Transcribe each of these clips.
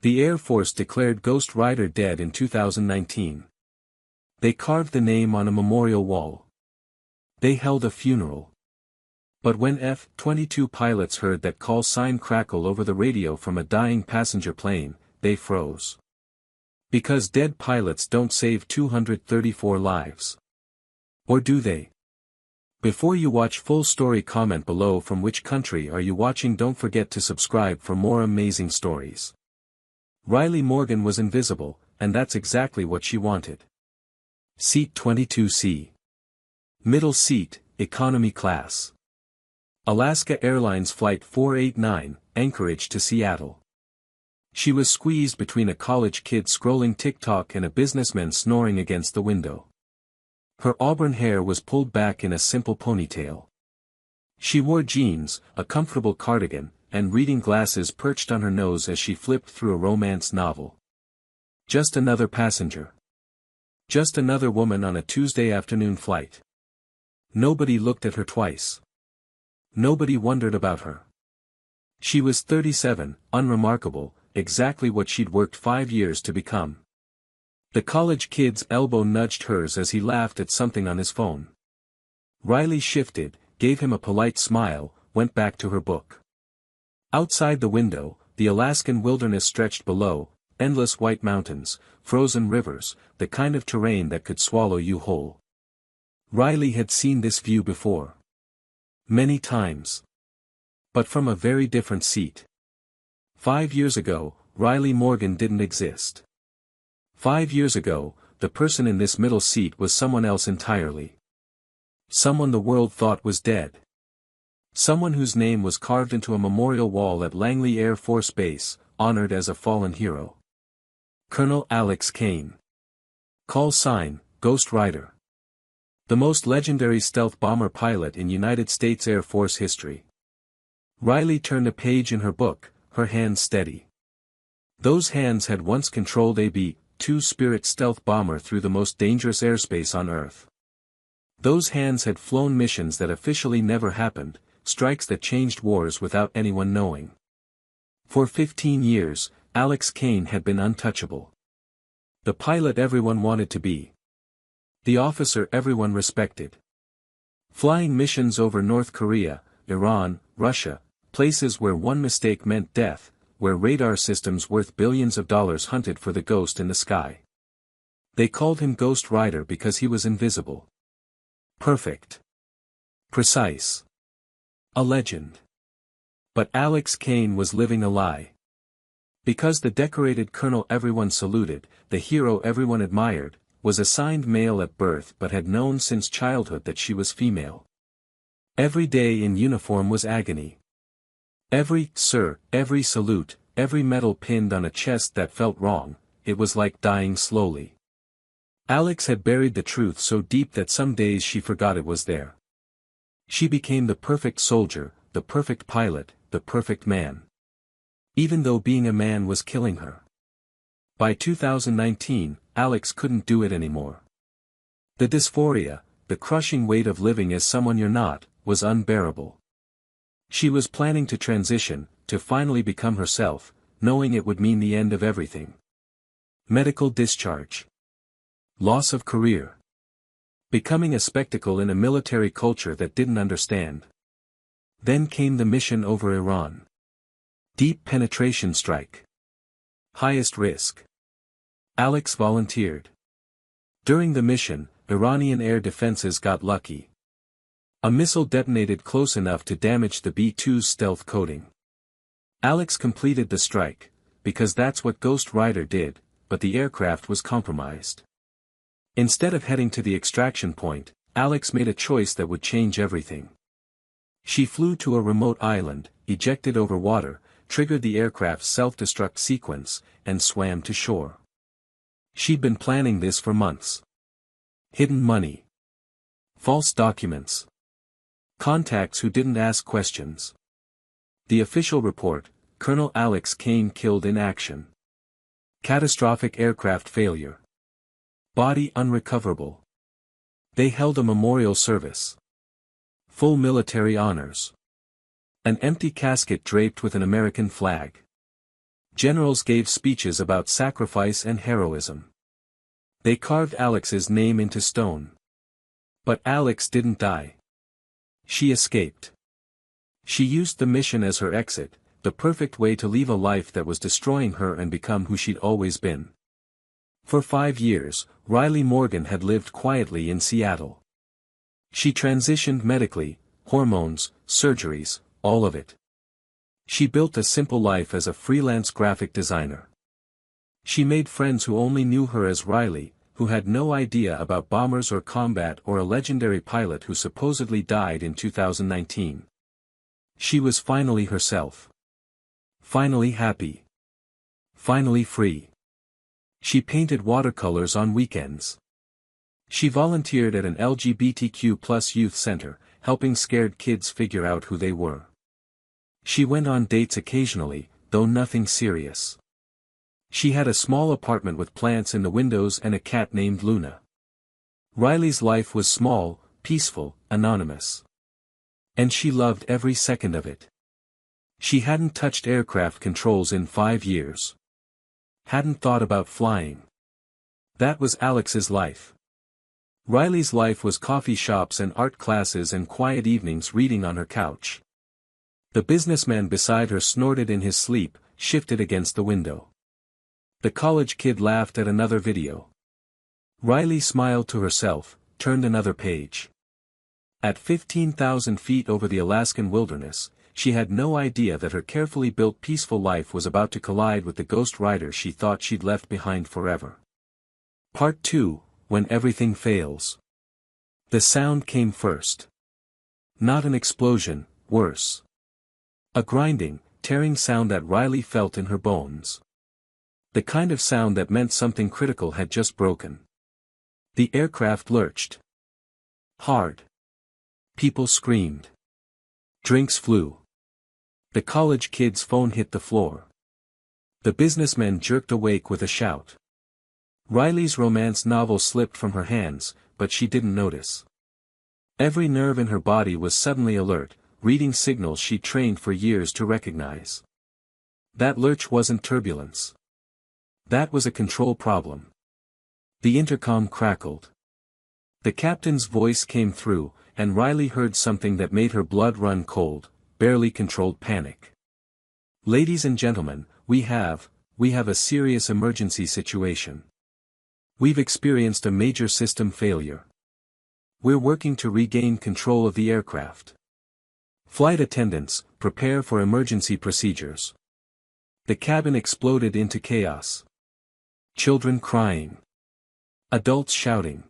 The Air Force declared Ghost Rider dead in 2019. They carved the name on a memorial wall. They held a funeral. But when F-22 pilots heard that call sign crackle over the radio from a dying passenger plane, they froze. Because dead pilots don't save 234 lives. Or do they? Before you watch full story, comment below from which country are you watching. Don't forget to subscribe for more amazing stories. Riley Morgan was invisible, and that's exactly what she wanted. Seat 22C. Middle seat, economy class. Alaska Airlines Flight 489, Anchorage to Seattle. She was squeezed between a college kid scrolling TikTok and a businessman snoring against the window. Her auburn hair was pulled back in a simple ponytail. She wore jeans, a comfortable cardigan, and reading glasses perched on her nose as she flipped through a romance novel. Just another passenger. Just another woman on a Tuesday afternoon flight. Nobody looked at her twice. Nobody wondered about her. She was 37, unremarkable, exactly what she'd worked 5 years to become. The college kid's elbow nudged hers as he laughed at something on his phone. Riley shifted, gave him a polite smile, went back to her book. Outside the window, the Alaskan wilderness stretched below, endless white mountains, frozen rivers, the kind of terrain that could swallow you whole. Riley had seen this view before. Many times. But from a very different seat. 5 years ago, Riley Morgan didn't exist. 5 years ago, the person in this middle seat was someone else entirely. Someone the world thought was dead. Someone whose name was carved into a memorial wall at Langley Air Force Base, honored as a fallen hero. Colonel Alex Kane. Call sign, Ghost Rider. The most legendary stealth bomber pilot in United States Air Force history. Riley turned a page in her book, her hands steady. Those hands had once controlled a B-2 Spirit stealth bomber through the most dangerous airspace on Earth. Those hands had flown missions that officially never happened, strikes that changed wars without anyone knowing. For 15 years, Alex Kane had been untouchable. The pilot everyone wanted to be. The officer everyone respected. Flying missions over North Korea, Iran, Russia, places where one mistake meant death, where radar systems worth billions of dollars hunted for the ghost in the sky. They called him Ghost Rider because he was invisible. Perfect. Precise. A legend. But Alex Kane was living a lie. Because the decorated colonel everyone saluted, the hero everyone admired, was assigned male at birth but had known since childhood that she was female. Every day in uniform was agony. Every salute, every medal pinned on a chest that felt wrong, it was like dying slowly. Alex had buried the truth so deep that some days she forgot it was there. She became the perfect soldier, the perfect pilot, the perfect man. Even though being a man was killing her. By 2019, Alex couldn't do it anymore. The dysphoria, the crushing weight of living as someone you're not, was unbearable. She was planning to transition, to finally become herself, knowing it would mean the end of everything. Medical discharge. Loss of career. Becoming a spectacle in a military culture that didn't understand. Then came the mission over Iran. Deep penetration strike. Highest risk. Alex volunteered. During the mission, Iranian air defenses got lucky. A missile detonated close enough to damage the B-2's stealth coating. Alex completed the strike, because that's what Ghost Rider did, but the aircraft was compromised. Instead of heading to the extraction point, Alex made a choice that would change everything. She flew to a remote island, ejected over water, triggered the aircraft's self-destruct sequence, and swam to shore. She'd been planning this for months. Hidden money. False documents. Contacts who didn't ask questions. The official report, Colonel Alex Kane killed in action. Catastrophic aircraft failure. Body unrecoverable. They held a memorial service. Full military honors. An empty casket draped with an American flag. Generals gave speeches about sacrifice and heroism. They carved Alex's name into stone. But Alex didn't die. She escaped. She used the mission as her exit, the perfect way to leave a life that was destroying her and become who she'd always been. For 5 years, Riley Morgan had lived quietly in Seattle. She transitioned medically, hormones, surgeries, all of it. She built a simple life as a freelance graphic designer. She made friends who only knew her as Riley, who had no idea about bombers or combat or a legendary pilot who supposedly died in 2019. She was finally herself. Finally happy. Finally free. She painted watercolors on weekends. She volunteered at an LGBTQ+ youth center, helping scared kids figure out who they were. She went on dates occasionally, though nothing serious. She had a small apartment with plants in the windows and a cat named Luna. Riley's life was small, peaceful, anonymous. And she loved every second of it. She hadn't touched aircraft controls in 5 years. Hadn't thought about flying. That was Alex's life. Riley's life was coffee shops and art classes and quiet evenings reading on her couch. The businessman beside her snorted in his sleep, shifted against the window. The college kid laughed at another video. Riley smiled to herself, turned another page. At 15,000 feet over the Alaskan wilderness, she had no idea that her carefully built peaceful life was about to collide with the ghost rider she thought she'd left behind forever. Part 2, When Everything Fails. The sound came first. Not an explosion, worse. A grinding, tearing sound that Riley felt in her bones. The kind of sound that meant something critical had just broken. The aircraft lurched. Hard. People screamed. Drinks flew. The college kid's phone hit the floor. The businessman jerked awake with a shout. Riley's romance novel slipped from her hands, but she didn't notice. Every nerve in her body was suddenly alert, reading signals she trained for years to recognize. That lurch wasn't turbulence. That was a control problem. The intercom crackled. The captain's voice came through, and Riley heard something that made her blood run cold, barely controlled panic. Ladies and gentlemen, we have a serious emergency situation. We've experienced a major system failure. We're working to regain control of the aircraft. Flight attendants, prepare for emergency procedures. The cabin exploded into chaos. Children crying. Adults shouting.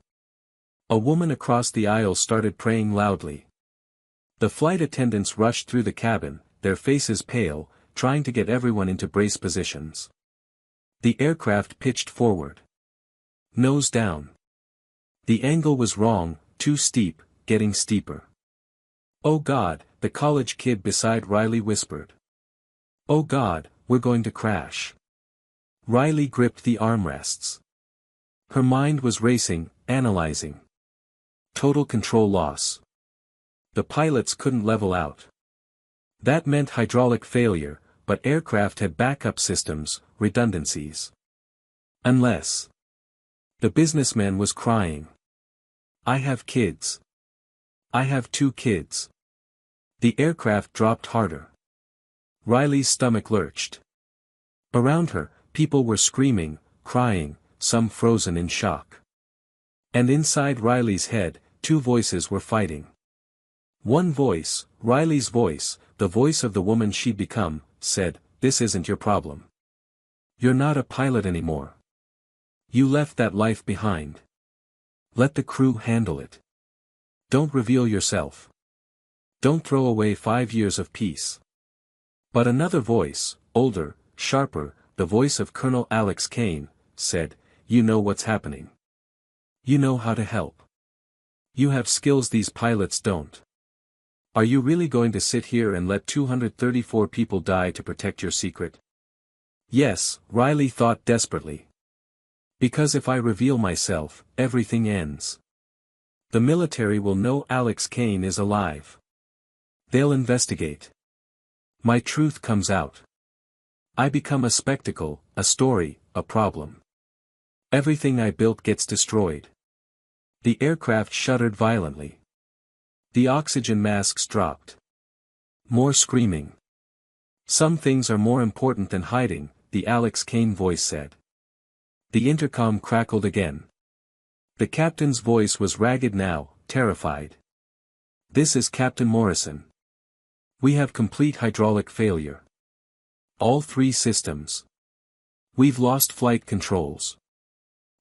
A woman across the aisle started praying loudly. The flight attendants rushed through the cabin, their faces pale, trying to get everyone into brace positions. The aircraft pitched forward. Nose down. The angle was wrong, too steep, getting steeper. "Oh God," the college kid beside Riley whispered. "Oh God, we're going to crash." Riley gripped the armrests. Her mind was racing, analyzing. Total control loss. The pilots couldn't level out. That meant hydraulic failure, but aircraft had backup systems, redundancies. Unless. The businessman was crying. "I have kids. I have 2 kids." The aircraft dropped harder. Riley's stomach lurched. Around her, people were screaming, crying, some frozen in shock. And inside Riley's head, 2 voices were fighting. One voice, Riley's voice, the voice of the woman she'd become, said, "This isn't your problem. You're not a pilot anymore. You left that life behind. Let the crew handle it. Don't reveal yourself. Don't throw away 5 years of peace." But another voice, older, sharper, the voice of Colonel Alex Kane, said, "You know what's happening. You know how to help. You have skills these pilots don't. Are you really going to sit here and let 234 people die to protect your secret?" Yes, Riley thought desperately. Because if I reveal myself, everything ends. The military will know Alex Kane is alive. They'll investigate. My truth comes out. I become a spectacle, a story, a problem. Everything I built gets destroyed. The aircraft shuddered violently. The oxygen masks dropped. More screaming. Some things are more important than hiding, the Alex Kane voice said. The intercom crackled again. The captain's voice was ragged now, terrified. This is Captain Morrison. We have complete hydraulic failure. All 3 systems. We've lost flight controls.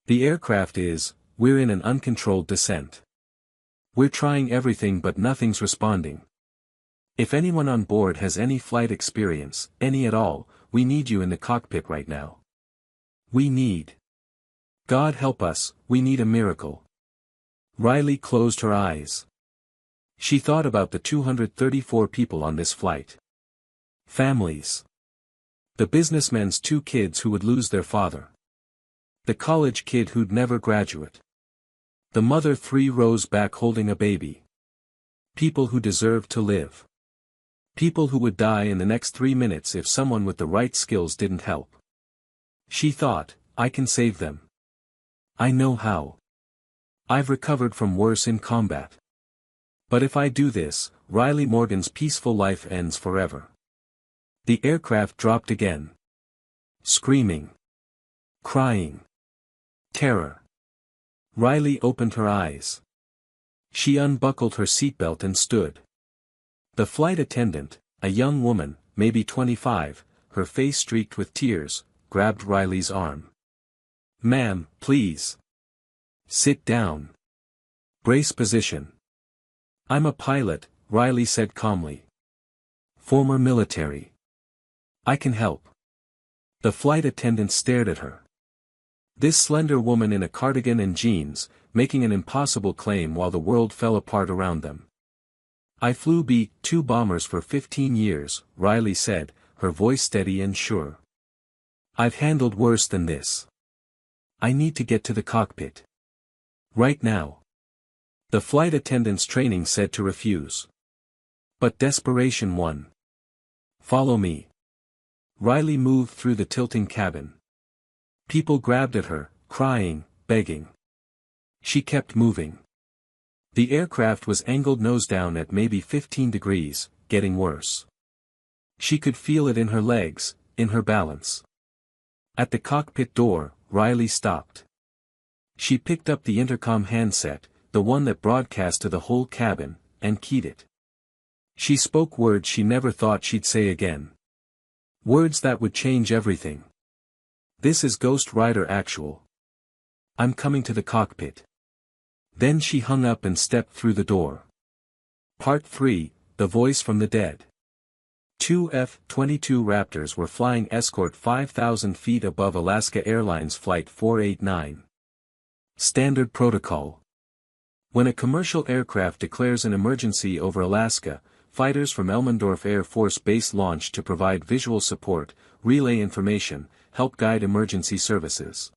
The aircraft we're in an uncontrolled descent. We're trying everything but nothing's responding. If anyone on board has any flight experience, any at all, we need you in the cockpit right now. We need. God help us, we need a miracle. Riley closed her eyes. She thought about the 234 people on this flight. Families. The businessman's 2 kids who would lose their father. The college kid who'd never graduate. The mother 3 rows back holding a baby. People who deserved to live. People who would die in the next 3 minutes if someone with the right skills didn't help. She thought, I can save them. I know how. I've recovered from worse in combat. But if I do this, Riley Morgan's peaceful life ends forever. The aircraft dropped again. Screaming. Crying. Terror. Riley opened her eyes. She unbuckled her seatbelt and stood. The flight attendant, a young woman, maybe 25, her face streaked with tears, grabbed Riley's arm. Ma'am, please. Sit down. Brace position. I'm a pilot, Riley said calmly. Former military. I can help. The flight attendant stared at her. This slender woman in a cardigan and jeans, making an impossible claim while the world fell apart around them. I flew B-2 bombers for 15 years, Riley said, her voice steady and sure. I've handled worse than this. I need to get to the cockpit. Right now. The flight attendant's training said to refuse. But desperation won. Follow me. Riley moved through the tilting cabin. People grabbed at her, crying, begging. She kept moving. The aircraft was angled nose down at maybe 15 degrees, getting worse. She could feel it in her legs, in her balance. At the cockpit door, Riley stopped. She picked up the intercom handset, the one that broadcast to the whole cabin, and keyed it. She spoke words she never thought she'd say again. Words that would change everything. This is Ghost Rider Actual. I'm coming to the cockpit. Then she hung up and stepped through the door. Part 3, The Voice from the Dead. 2 F-22 Raptors were flying escort 5,000 feet above Alaska Airlines Flight 489. Standard Protocol. When a commercial aircraft declares an emergency over Alaska, fighters from Elmendorf Air Force Base launch to provide visual support, relay information, help guide emergency services.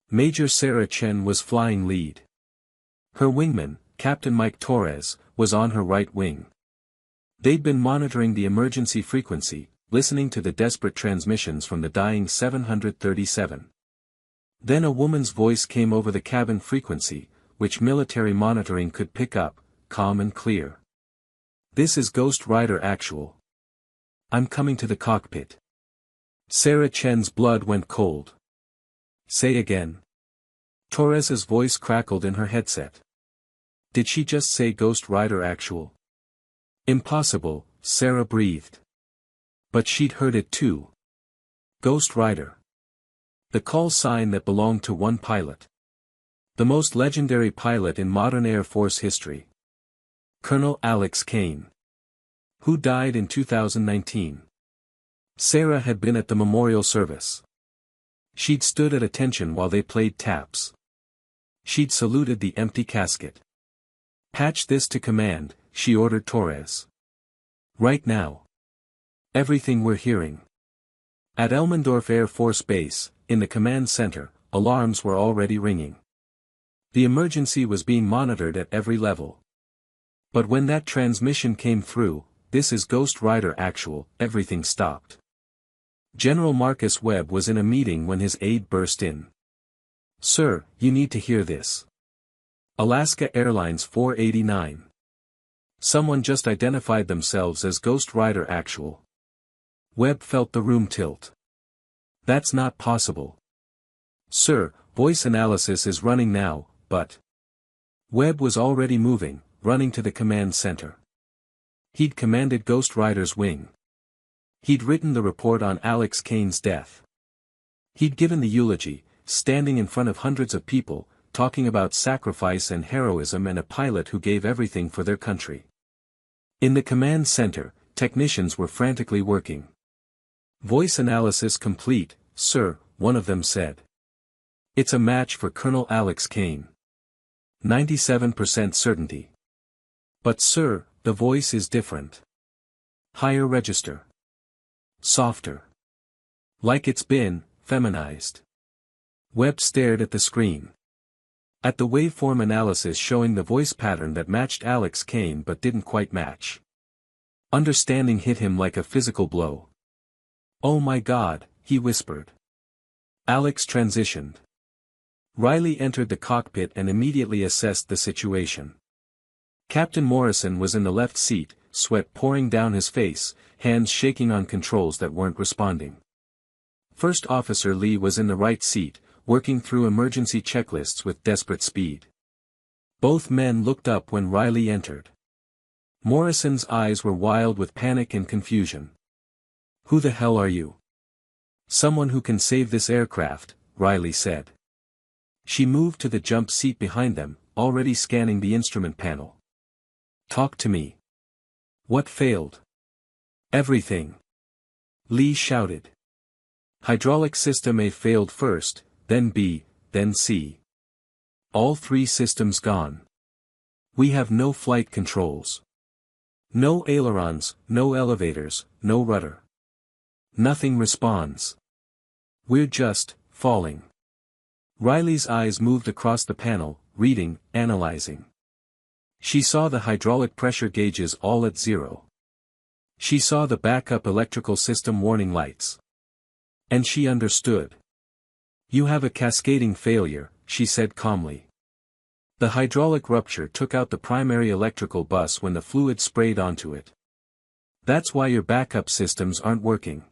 Major Sarah Chen was flying lead. Her wingman, Captain Mike Torres, was on her right wing. They'd been monitoring the emergency frequency, listening to the desperate transmissions from the dying 737. Then a woman's voice came over the cabin frequency, which military monitoring could pick up, calm and clear. This is Ghost Rider Actual. I'm coming to the cockpit. Sarah Chen's blood went cold. Say again. Torres's voice crackled in her headset. Did she just say Ghost Rider Actual? Impossible, Sarah breathed. But she'd heard it too. Ghost Rider. The call sign that belonged to one pilot. The most legendary pilot in modern Air Force history. Colonel Alex Kane. Who died in 2019. Sarah had been at the memorial service. She'd stood at attention while they played taps. She'd saluted the empty casket. Patch this to command, she ordered Torres. Right now. Everything we're hearing. At Elmendorf Air Force Base, in the command center, alarms were already ringing. The emergency was being monitored at every level. But when that transmission came through, this is Ghost Rider Actual, everything stopped. General Marcus Webb was in a meeting when his aide burst in. "Sir, you need to hear this. Alaska Airlines 489. Someone just identified themselves as Ghost Rider Actual." Webb felt the room tilt. "That's not possible." "Sir, voice analysis is running now, but..." Webb was already moving, running to the command center. He'd commanded Ghost Rider's wing. He'd written the report on Alex Kane's death. He'd given the eulogy, standing in front of hundreds of people, talking about sacrifice and heroism and a pilot who gave everything for their country. In the command center, technicians were frantically working. "Voice analysis complete, sir," one of them said. "It's a match for Colonel Alex Kane. 97% certainty. But sir, the voice is different. Higher register. Softer. Like it's been, feminized." Webb stared at the screen. At the waveform analysis showing the voice pattern that matched Alex Kane but didn't quite match. Understanding hit him like a physical blow. "Oh my God," he whispered. Alex transitioned. Riley entered the cockpit and immediately assessed the situation. Captain Morrison was in the left seat, sweat pouring down his face, hands shaking on controls that weren't responding. First Officer Lee was in the right seat, working through emergency checklists with desperate speed. Both men looked up when Riley entered. Morrison's eyes were wild with panic and confusion. "Who the hell are you?" "Someone who can save this aircraft," Riley said. She moved to the jump seat behind them, already scanning the instrument panel. "Talk to me." "What failed?" "Everything." Lee shouted. Hydraulic system A failed first, then B, then C. All three systems gone. We have no flight controls. No ailerons, no elevators, no rudder. Nothing responds. We're just falling. Riley's eyes moved across the panel, reading, analyzing. She saw the hydraulic pressure gauges all at zero. She saw the backup electrical system warning lights. And she understood. "You have a cascading failure," she said calmly. "The hydraulic rupture took out the primary electrical bus when the fluid sprayed onto it. That's why your backup systems aren't working.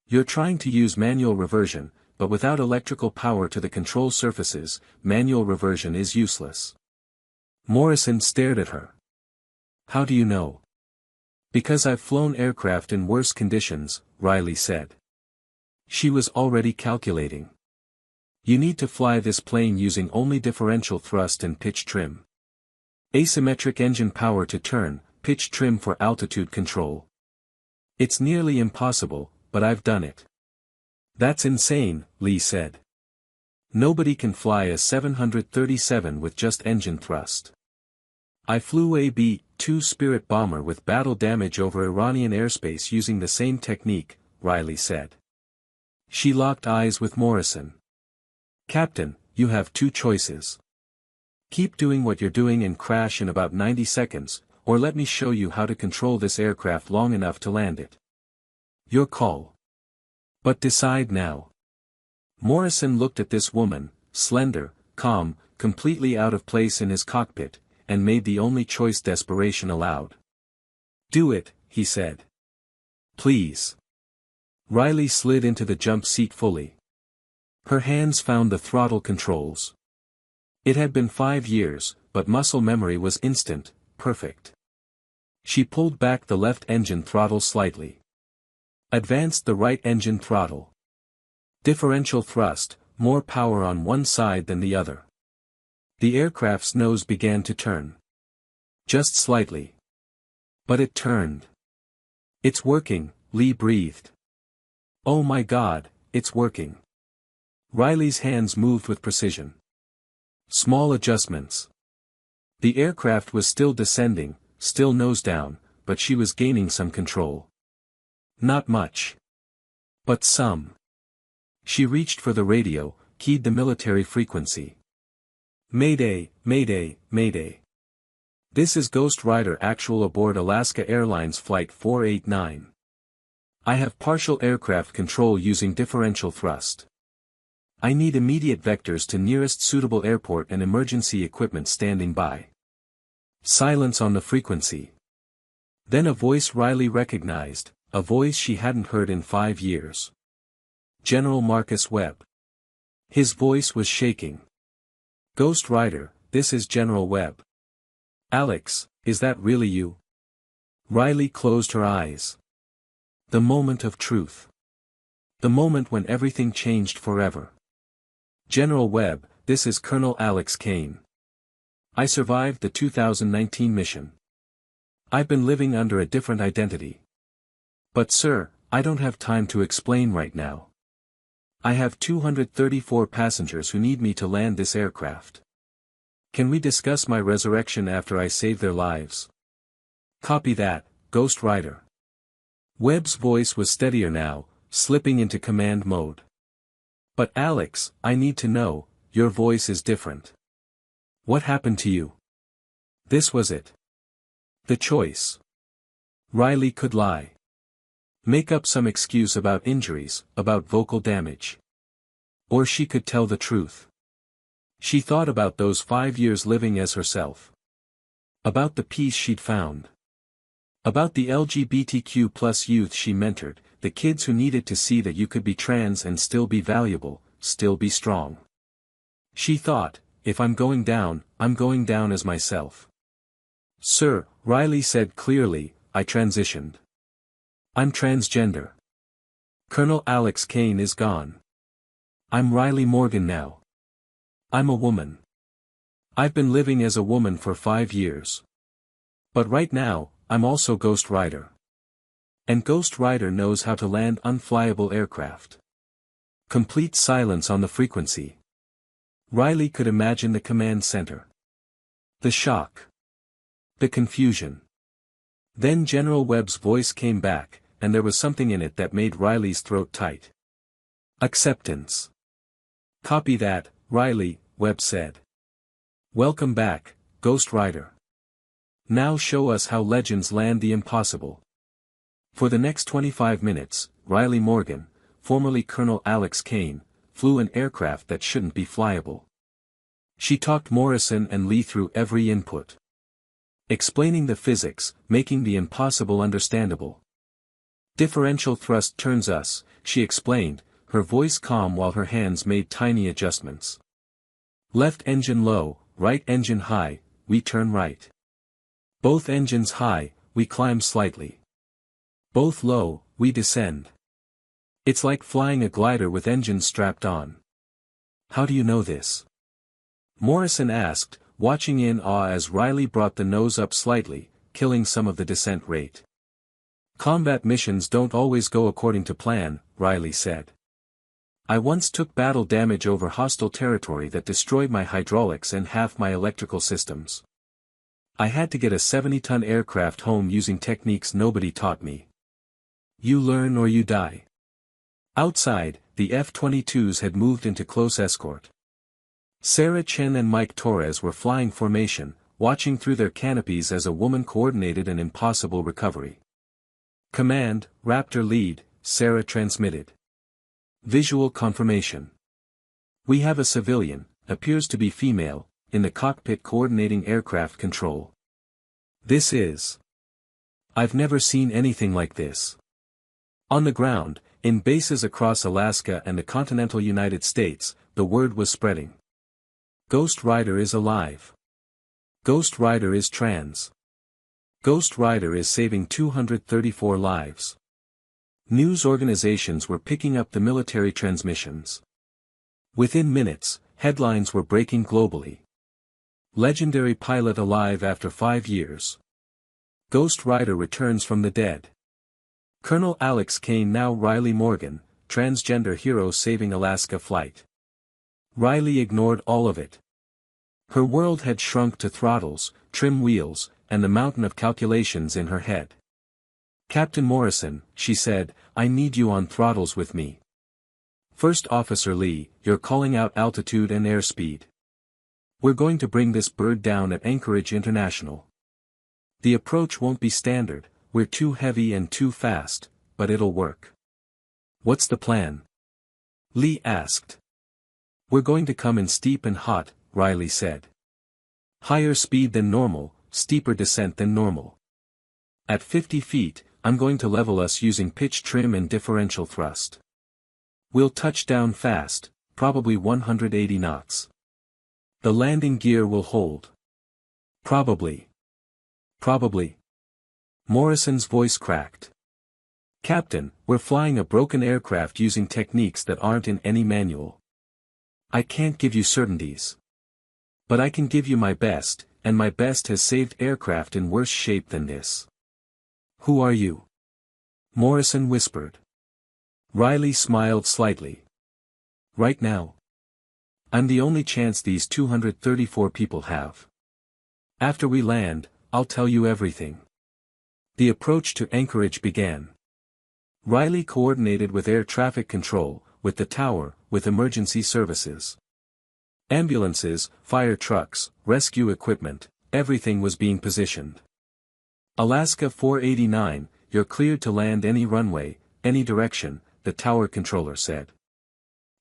You're trying to use manual reversion, but without electrical power to the control surfaces, manual reversion is useless." Morrison stared at her. "How do you know?" "Because I've flown aircraft in worse conditions," Riley said. She was already calculating. "You need to fly this plane using only differential thrust and pitch trim. Asymmetric engine power to turn, pitch trim for altitude control. It's nearly impossible, but I've done it." "That's insane," Lee said. "Nobody can fly a 737 with just engine thrust." "I flew a B-2 Spirit bomber with battle damage over Iranian airspace using the same technique," Riley said. She locked eyes with Morrison. "Captain, you have two choices. Keep doing what you're doing and crash in about 90 seconds, or let me show you how to control this aircraft long enough to land it. Your call. But decide now." Morrison looked at this woman, slender, calm, completely out of place in his cockpit, and made the only choice desperation allowed. "Do it," he said. "Please." Riley slid into the jump seat fully. Her hands found the throttle controls. It had been 5 years, but muscle memory was instant, perfect. She pulled back the left engine throttle slightly. Advanced the right engine throttle. Differential thrust, more power on one side than the other. The aircraft's nose began to turn. Just slightly. But it turned. "It's working," Lee breathed. "Oh my God, it's working." Riley's hands moved with precision. Small adjustments. The aircraft was still descending, still nose down, but she was gaining some control. Not much. But some. She reached for the radio, keyed the military frequency. "Mayday, Mayday, Mayday. This is Ghost Rider Actual aboard Alaska Airlines Flight 489. I have partial aircraft control using differential thrust. I need immediate vectors to nearest suitable airport and emergency equipment standing by. Silence on the frequency. Then a voice Riley recognized, a voice she hadn't heard in 5 years. General Marcus Webb. His voice was shaking. Ghost Rider, this is General Webb. Alex, is that really you? Riley closed her eyes. The moment of truth. The moment when everything changed forever. General Webb, this is Colonel Alex Kane. I survived the 2019 mission. I've been living under a different identity. But sir, I don't have time to explain right now. I have 234 passengers who need me to land this aircraft. Can we discuss my resurrection after I save their lives? Copy that, Ghost Rider. Webb's voice was steadier now, slipping into command mode. But Alex, I need to know, your voice is different. What happened to you? This was it. The choice. Riley could lie. Make up some excuse about injuries, about vocal damage. Or she could tell the truth. She thought about those 5 years living as herself. About the peace she'd found. About the LGBTQ+ youth she mentored, the kids who needed to see that you could be trans and still be valuable, still be strong. She thought, if I'm going down as myself. Sir, Riley said clearly, I transitioned. I'm transgender. Colonel Alex Kane is gone. I'm Riley Morgan now. I'm a woman. I've been living as a woman for 5 years. But right now, I'm also Ghost Rider. And Ghost Rider knows how to land unflyable aircraft. Complete silence on the frequency. Riley could imagine the command center. The shock. The confusion. Then General Webb's voice came back, and there was something in it that made Riley's throat tight. Acceptance. Copy that, Riley, Webb said. Welcome back, Ghost Rider. Now show us how legends land the impossible. For the next 25 minutes, Riley Morgan, formerly Colonel Alex Kane, flew an aircraft that shouldn't be flyable. She talked Morrison and Lee through every input. Explaining the physics, making the impossible understandable. Differential thrust turns us, she explained, her voice calm while her hands made tiny adjustments. Left engine low, right engine high, we turn right. Both engines high, we climb slightly. Both low, we descend. It's like flying a glider with engines strapped on. How do you know this? Morrison asked, watching in awe as Riley brought the nose up slightly, killing some of the descent rate. Combat missions don't always go according to plan, Riley said. I once took battle damage over hostile territory that destroyed my hydraulics and half my electrical systems. I had to get a 70-ton aircraft home using techniques nobody taught me. You learn or you die. Outside, the F-22s had moved into close escort. Sarah Chen and Mike Torres were flying formation, watching through their canopies as a woman coordinated an impossible recovery. Command, Raptor lead, Sarah transmitted. Visual confirmation. We have a civilian, appears to be female, in the cockpit coordinating aircraft control. This is. I've never seen anything like this. On the ground, in bases across Alaska and the continental United States, the word was spreading. Ghost Rider is alive. Ghost Rider is trans. Ghost Rider is saving 234 lives. News organizations were picking up the military transmissions. Within minutes, headlines were breaking globally. Legendary pilot alive after 5 years. Ghost Rider returns from the dead. Colonel Alex Kane now Riley Morgan, transgender hero saving Alaska flight. Riley ignored all of it. Her world had shrunk to throttles, trim wheels, and the mountain of calculations in her head. Captain Morrison, she said, I need you on throttles with me. First Officer Lee, you're calling out altitude and airspeed. We're going to bring this bird down at Anchorage International. The approach won't be standard, we're too heavy and too fast, but it'll work. What's the plan? Lee asked. We're going to come in steep and hot, Riley said. Higher speed than normal, steeper descent than normal. At 50 feet, I'm going to level us using pitch trim and differential thrust. We'll touch down fast, probably 180 knots. The landing gear will hold. Probably. Probably. Morrison's voice cracked. Captain, we're flying a broken aircraft using techniques that aren't in any manual. I can't give you certainties. But I can give you my best, and my best has saved aircraft in worse shape than this. Who are you? Morrison whispered. Riley smiled slightly. Right now. I'm the only chance these 234 people have. After we land, I'll tell you everything. The approach to Anchorage began. Riley coordinated with air traffic control, with the tower, with emergency services. Ambulances, fire trucks, rescue equipment, everything was being positioned. Alaska 489, you're cleared to land any runway, any direction, the tower controller said.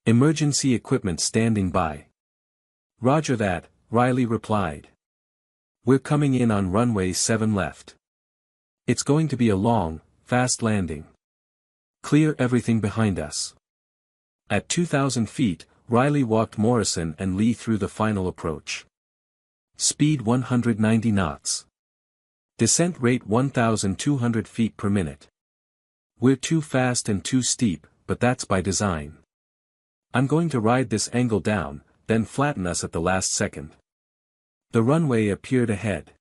Emergency equipment standing by. Roger that, Riley replied. We're coming in on runway 7 left. It's going to be a long, fast landing. Clear everything behind us. At 2,000 feet, Riley walked Morrison and Lee through the final approach. Speed 190 knots. Descent rate 1,200 feet per minute. We're too fast and too steep, but that's by design. I'm going to ride this angle down, then flatten us at the last second. The runway appeared ahead.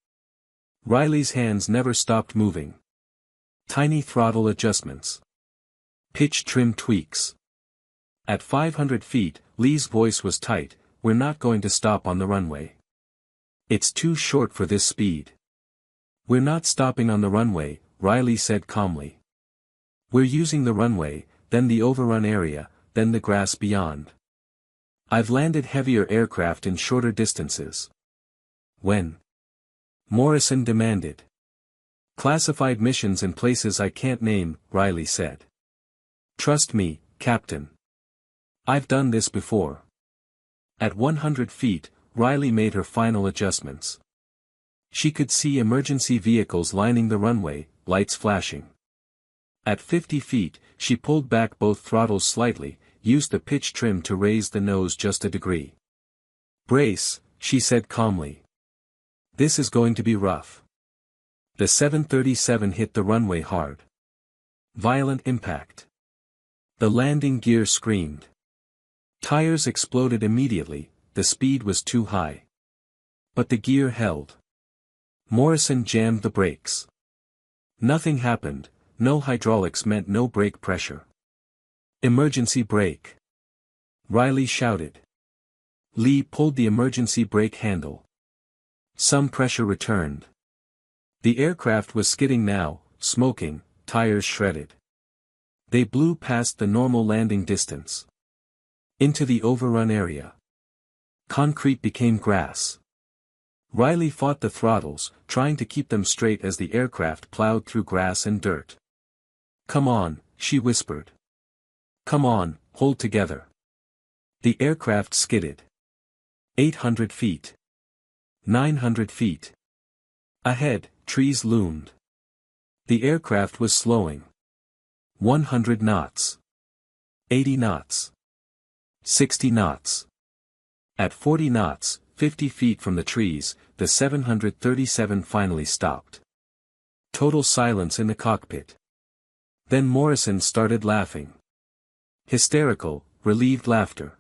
Riley's hands never stopped moving. Tiny throttle adjustments. Pitch trim tweaks. At 500 feet, Lee's voice was tight, we're not going to stop on the runway. It's too short for this speed. We're not stopping on the runway, Riley said calmly. We're using the runway, then the overrun area, then the grass beyond. I've landed heavier aircraft in shorter distances. When? Morrison demanded. Classified missions in places I can't name, Riley said. Trust me, Captain. I've done this before. At 100 feet, Riley made her final adjustments. She could see emergency vehicles lining the runway, lights flashing. At 50 feet, she pulled back both throttles slightly, used the pitch trim to raise the nose just a degree. Brace, she said calmly. This is going to be rough. The 737 hit the runway hard. Violent impact. The landing gear screamed. Tires exploded immediately, the speed was too high. But the gear held. Morrison jammed the brakes. Nothing happened, no hydraulics meant no brake pressure. Emergency brake. Riley shouted. Lee pulled the emergency brake handle. Some pressure returned. The aircraft was skidding now, smoking, tires shredded. They blew past the normal landing distance. Into the overrun area. Concrete became grass. Riley fought the throttles, trying to keep them straight as the aircraft plowed through grass and dirt. Come on, she whispered. Come on, hold together. The aircraft skidded. 800 feet. 900 feet. Ahead, trees loomed. The aircraft was slowing. 100 knots. 80 knots. 60 knots. At 40 knots, 50 feet from the trees, the 737 finally stopped. Total silence in the cockpit. Then Morrison started laughing. Hysterical, relieved laughter.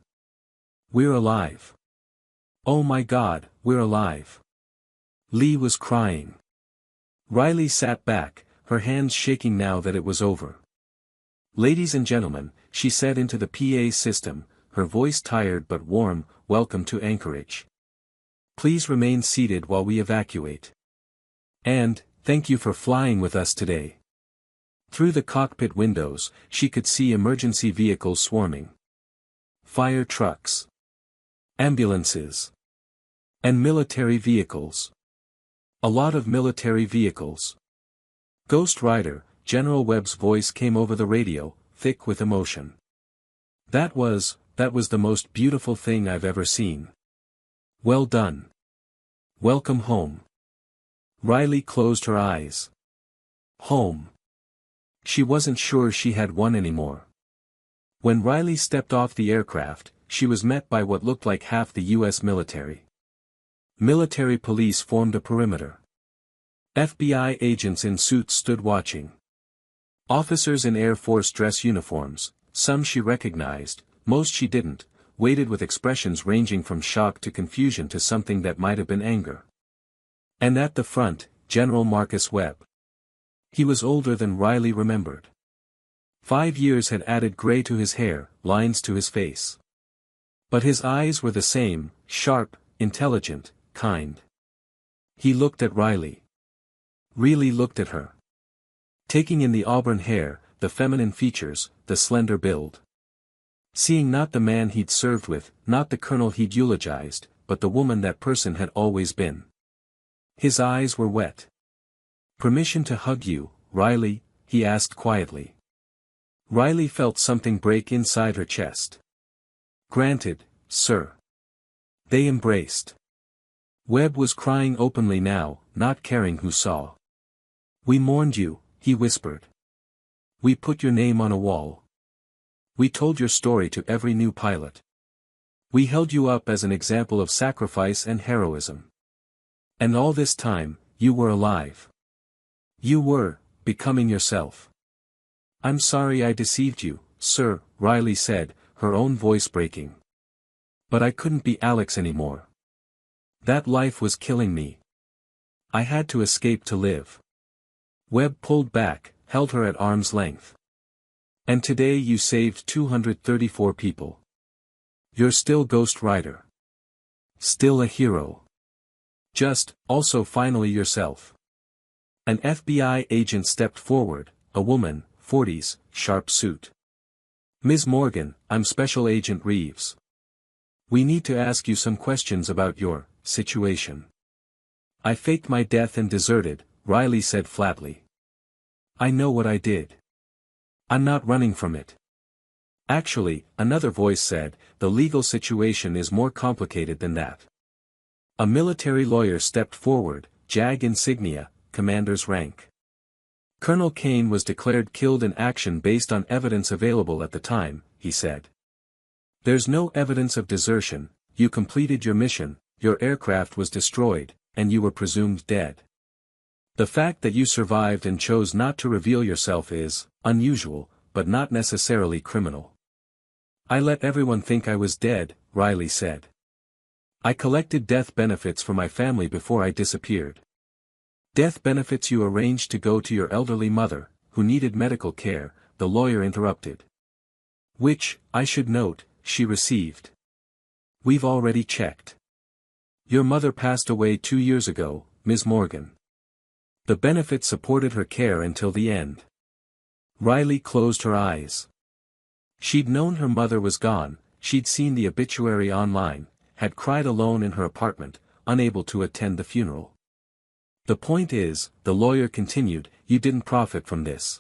We're alive. Oh my God, we're alive. Lee was crying. Riley sat back, her hands shaking now that it was over. Ladies and gentlemen, she said into the PA system, her voice tired but warm, welcome to Anchorage. Please remain seated while we evacuate. And, thank you for flying with us today. Through the cockpit windows, she could see emergency vehicles swarming. Fire trucks. Ambulances. And military vehicles. A lot of military vehicles. Ghost Rider, General Webb's voice came over the radio, thick with emotion. That was the most beautiful thing I've ever seen. Well done. Welcome home. Riley closed her eyes. Home. She wasn't sure she had one anymore. When Riley stepped off the aircraft, she was met by what looked like half the U.S. military. Military police formed a perimeter. FBI agents in suits stood watching. Officers in Air Force dress uniforms, some she recognized, most she didn't, waited with expressions ranging from shock to confusion to something that might have been anger. And at the front, General Marcus Webb. He was older than Riley remembered. 5 years had added gray to his hair, lines to his face. But his eyes were the same, sharp, intelligent, kind. He looked at Riley. Really looked at her. Taking in the auburn hair, the feminine features, the slender build. Seeing not the man he'd served with, not the colonel he'd eulogized, but the woman that person had always been. His eyes were wet. "Permission to hug you, Riley?" he asked quietly. Riley felt something break inside her chest. "Granted, sir." They embraced. Webb was crying openly now, not caring who saw. "We mourned you," he whispered. "We put your name on a wall. We told your story to every new pilot. We held you up as an example of sacrifice and heroism. And all this time, you were alive. You were, becoming yourself. I'm sorry I deceived you, sir," Riley said, her own voice breaking. "But I couldn't be Alex anymore. That life was killing me. I had to escape to live." Webb pulled back, held her at arm's length. "And today you saved 234 people. You're still Ghost Rider. Still a hero. Just, also finally yourself." An FBI agent stepped forward, a woman, 40s, sharp suit. "Ms. Morgan, I'm Special Agent Reeves. We need to ask you some questions about your situation." "I faked my death and deserted," Riley said flatly. "I know what I did. I'm not running from it." "Actually," another voice said, "the legal situation is more complicated than that." A military lawyer stepped forward, JAG insignia, commander's rank. "Colonel Kane was declared killed in action based on evidence available at the time," he said. "There's no evidence of desertion, you completed your mission, your aircraft was destroyed, and you were presumed dead. The fact that you survived and chose not to reveal yourself is unusual, but not necessarily criminal." "I let everyone think I was dead," Riley said. "I collected death benefits for my family before I disappeared." "Death benefits you arranged to go to your elderly mother, who needed medical care," the lawyer interrupted. "Which, I should note, she received. We've already checked. Your mother passed away 2 years ago, Ms. Morgan. The benefit supported her care until the end." Riley closed her eyes. She'd known her mother was gone, she'd seen the obituary online, had cried alone in her apartment, unable to attend the funeral. "The point is," the lawyer continued, "you didn't profit from this.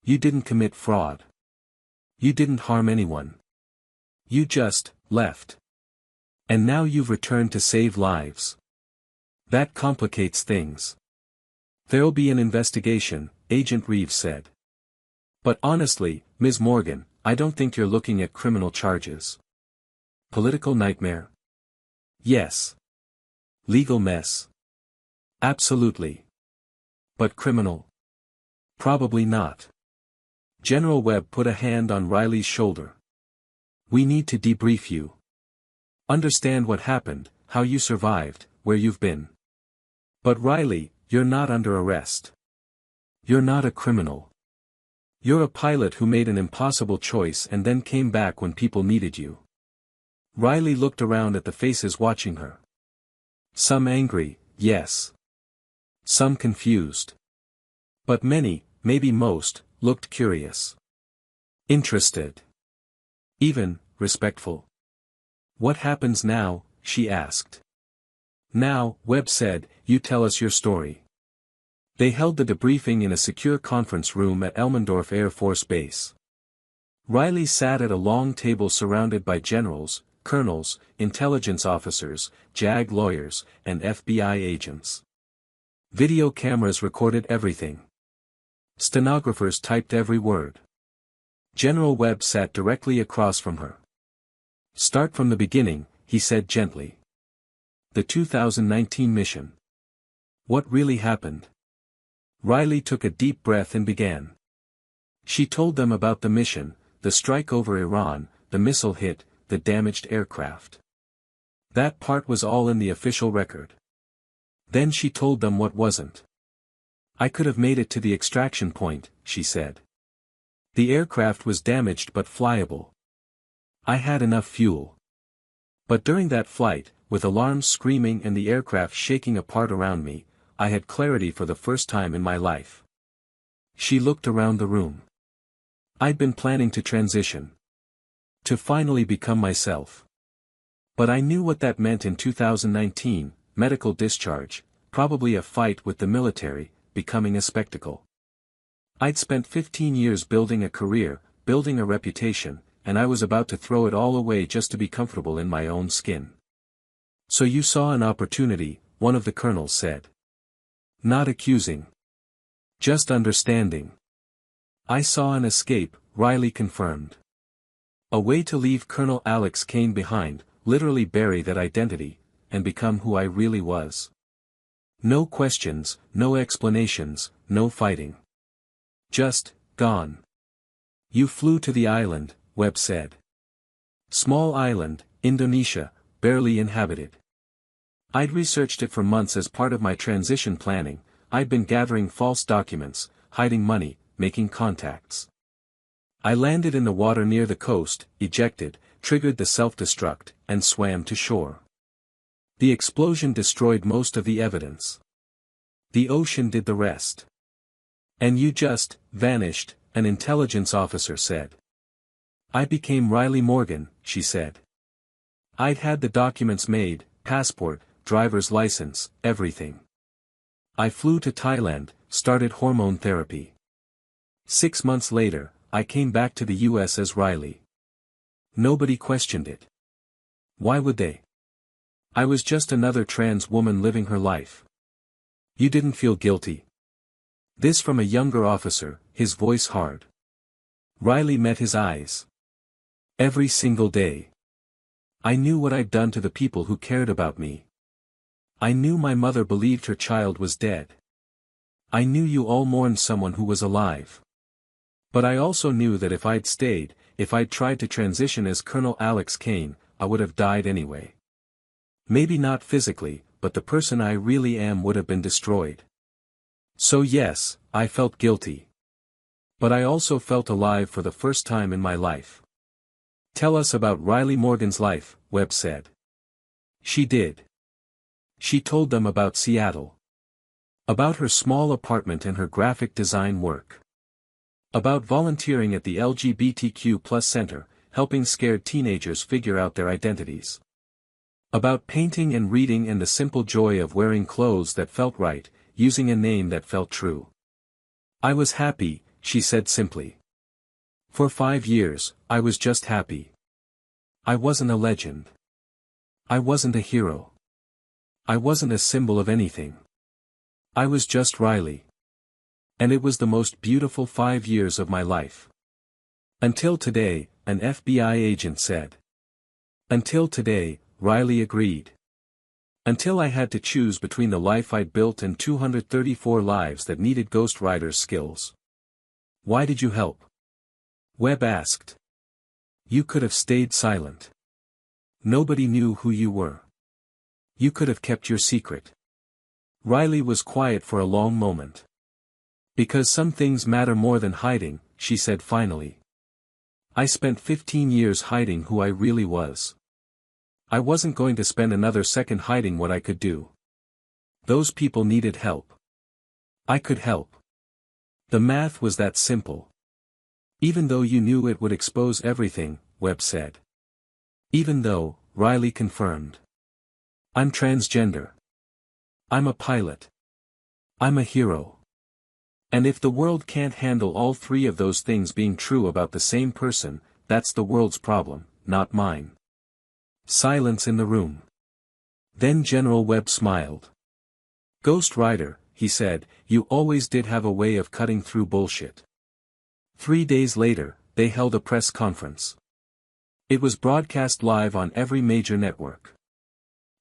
You didn't commit fraud. You didn't harm anyone. You just left. And now you've returned to save lives. That complicates things." "There'll be an investigation," Agent Reeves said. "But honestly, Ms. Morgan, I don't think you're looking at criminal charges." "Political nightmare?" "Yes." "Legal mess?" "Absolutely." "But criminal?" "Probably not." General Webb put a hand on Riley's shoulder. "We need to debrief you. Understand what happened, how you survived, where you've been." "But Riley, you're not under arrest. You're not a criminal. You're a pilot who made an impossible choice and then came back when people needed you." Riley looked around at the faces watching her. Some angry, yes. Some confused. But many, maybe most, looked curious. Interested. Even, respectful. "What happens now?" she asked. "Now," Webb said, "you tell us your story. They held the debriefing in a secure conference room at Elmendorf Air Force Base. Riley sat at a long table surrounded by generals, colonels, intelligence officers, JAG lawyers, and FBI agents. Video cameras recorded everything. Stenographers typed every word. General Webb sat directly across from her. "Start from the beginning," he said gently. "The 2019 mission. What really happened?" Riley took a deep breath and began. She told them about the mission, the strike over Iran, the missile hit, the damaged aircraft. That part was all in the official record. Then she told them what wasn't. "I could have made it to the extraction point," she said. "The aircraft was damaged but flyable. I had enough fuel. But during that flight, with alarms screaming and the aircraft shaking apart around me, I had clarity for the first time in my life." She looked around the room. "I'd been planning to transition. To finally become myself. But I knew what that meant in 2019, medical discharge, probably a fight with the military, becoming a spectacle. I'd spent 15 years building a career, building a reputation, and I was about to throw it all away just to be comfortable in my own skin." "So you saw an opportunity," one of the colonels said. "Not accusing. Just understanding." "I saw an escape," Riley confirmed. "A way to leave Colonel Alex Kane behind, literally bury that identity, and become who I really was. No questions, no explanations, no fighting. Just, gone." "You flew to the island," Webb said. "Small island, Indonesia, barely inhabited. I'd researched it for months as part of my transition planning. I'd been gathering false documents, hiding money, making contacts. I landed in the water near the coast, ejected, triggered the self-destruct, and swam to shore. The explosion destroyed most of the evidence. The ocean did the rest. And you just vanished," an intelligence officer said. "I became Riley Morgan," she said. "I'd had the documents made, passport, driver's license, everything. I flew to Thailand, started hormone therapy. 6 months later, I came back to the US as Riley. Nobody questioned it. Why would they? I was just another trans woman living her life. You didn't feel guilty?" This from a younger officer, his voice hard. Riley met his eyes. "Every single day. I knew what I'd done to the people who cared about me. I knew my mother believed her child was dead. I knew you all mourned someone who was alive. But I also knew that if I'd stayed, if I'd tried to transition as Colonel Alex Kane, I would have died anyway. Maybe not physically, but the person I really am would have been destroyed. So yes, I felt guilty. But I also felt alive for the first time in my life." "Tell us about Riley Morgan's life," Webb said. She did. She told them about Seattle. About her small apartment and her graphic design work. About volunteering at the LGBTQ+ center, helping scared teenagers figure out their identities. About painting and reading and the simple joy of wearing clothes that felt right, using a name that felt true. "I was happy," she said simply. "For 5 years, I was just happy. I wasn't a legend. I wasn't a hero. I wasn't a symbol of anything. I was just Riley. And it was the most beautiful 5 years of my life. Until today," an FBI agent said. "Until today," Riley agreed. "Until I had to choose between the life I'd built and 234 lives that needed Ghost Rider's skills." "Why did you help?" Webb asked. "You could have stayed silent. Nobody knew who you were. You could have kept your secret." Riley was quiet for a long moment. "Because some things matter more than hiding," she said finally. "I spent 15 years hiding who I really was. I wasn't going to spend another second hiding what I could do. Those people needed help. I could help. The math was that simple. Even though you knew it would expose everything," Webb said. "Even though," Riley confirmed. "I'm transgender. I'm a pilot. I'm a hero. And if the world can't handle all three of those things being true about the same person, that's the world's problem, not mine. Silence in the room. Then General Webb smiled. Ghost Rider, he said, you always did have a way of cutting through bullshit. 3 days later, they held a press conference. It was broadcast live on every major network.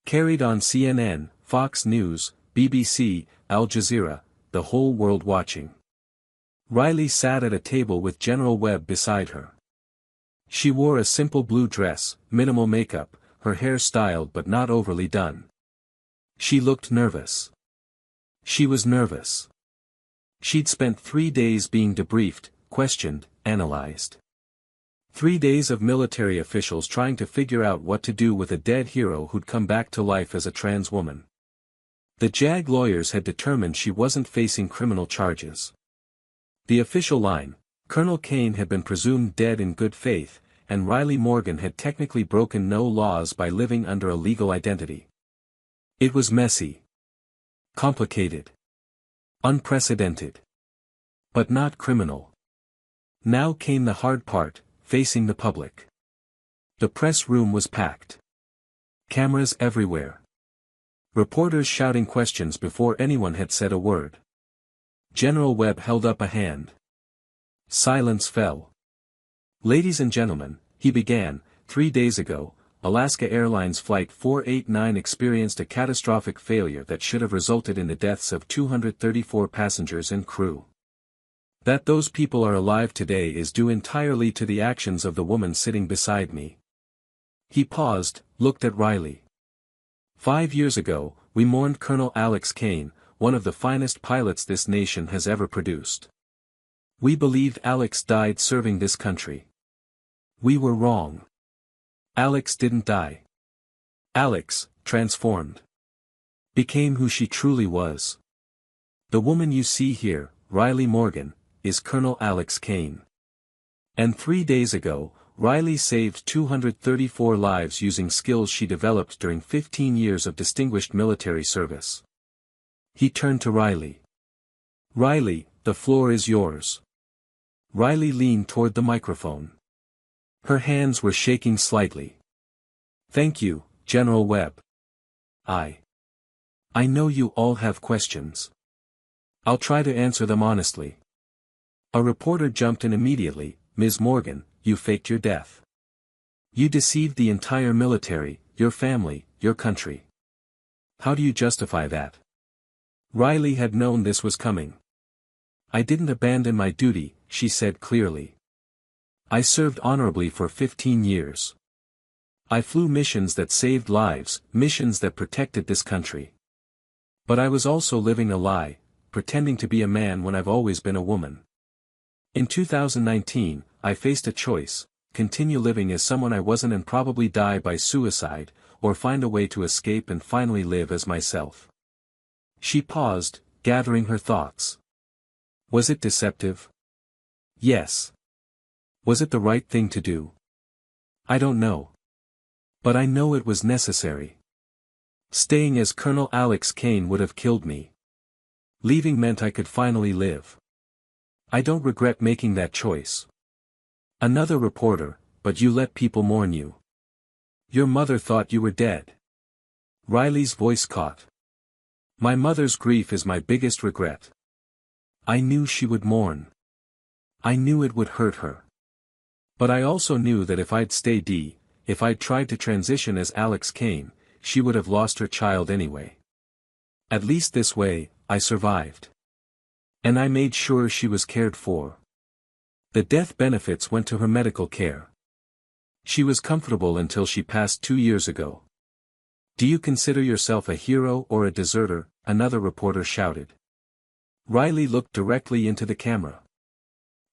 Carried on CNN, Fox News, BBC, Al Jazeera, the whole world watching. Riley sat at a table with General Webb beside her. She wore a simple blue dress, minimal makeup, her hair styled but not overly done. She looked nervous. She was nervous. She'd spent 3 days being debriefed, questioned, analyzed. 3 days of military officials trying to figure out what to do with a dead hero who'd come back to life as a trans woman. The JAG lawyers had determined she wasn't facing criminal charges. The official line, Colonel Kane had been presumed dead in good faith, and Riley Morgan had technically broken no laws by living under a legal identity. It was messy. Complicated. Unprecedented. But not criminal. Now came the hard part, facing the public. The press room was packed. Cameras everywhere. Reporters shouting questions before anyone had said a word. General Webb held up a hand. Silence fell. Ladies and gentlemen, he began, 3 days ago, Alaska Airlines Flight 489 experienced a catastrophic failure that should have resulted in the deaths of 234 passengers and crew. That those people are alive today is due entirely to the actions of the woman sitting beside me. He paused, looked at Riley. 5 years ago, we mourned Colonel Alex Kane, one of the finest pilots this nation has ever produced. We believed Alex died serving this country. We were wrong. Alex didn't die. Alex, transformed. Became who she truly was. The woman you see here, Riley Morgan, is Colonel Alex Kane. And 3 days ago, Riley saved 234 lives using skills she developed during 15 years of distinguished military service. He turned to Riley. Riley, the floor is yours. Riley leaned toward the microphone. Her hands were shaking slightly. Thank you, General Webb. I know you all have questions. I'll try to answer them honestly. A reporter jumped in immediately. Ms. Morgan, you faked your death. You deceived the entire military, your family, your country. How do you justify that? Riley had known this was coming. I didn't abandon my duty, she said clearly. I served honorably for 15 years. I flew missions that saved lives, missions that protected this country. But I was also living a lie, pretending to be a man when I've always been a woman. In 2019, I faced a choice, continue living as someone I wasn't and probably die by suicide, or find a way to escape and finally live as myself. She paused, gathering her thoughts. Was it deceptive? Yes. Was it the right thing to do? I don't know. But I know it was necessary. Staying as Colonel Alex Kane would have killed me. Leaving meant I could finally live. I don't regret making that choice. Another reporter, but you let people mourn you. Your mother thought you were dead. Riley's voice caught. My mother's grief is my biggest regret. I knew she would mourn. I knew it would hurt her. But I also knew that if I'd stayed, if I'd tried to transition as Alex Kane, she would have lost her child anyway. At least this way, I survived. And I made sure she was cared for. The death benefits went to her medical care. She was comfortable until she passed 2 years ago. Do you consider yourself a hero or a deserter? Another reporter shouted. Riley looked directly into the camera.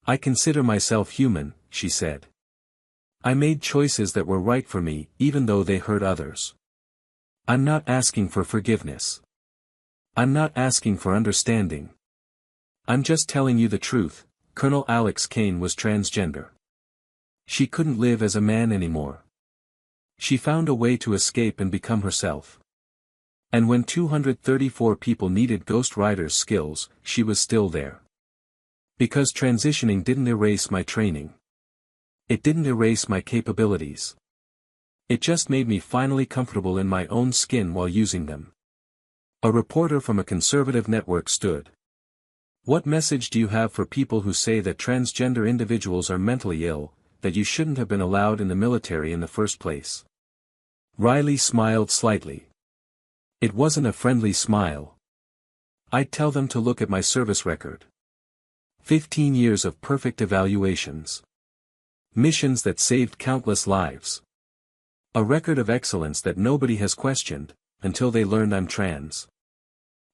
I consider myself human, she said. I made choices that were right for me, even though they hurt others. I'm not asking for forgiveness. I'm not asking for understanding. I'm just telling you the truth. Colonel Alex Kane was transgender. She couldn't live as a man anymore. She found a way to escape and become herself. And when 234 people needed Ghost Rider's skills, she was still there. Because transitioning didn't erase my training. It didn't erase my capabilities. It just made me finally comfortable in my own skin while using them. A reporter from a conservative network stood. What message do you have for people who say that transgender individuals are mentally ill, that you shouldn't have been allowed in the military in the first place? Riley smiled slightly. It wasn't a friendly smile. I'd tell them to look at my service record. 15 years of perfect evaluations. Missions that saved countless lives. A record of excellence that nobody has questioned, until they learned I'm trans.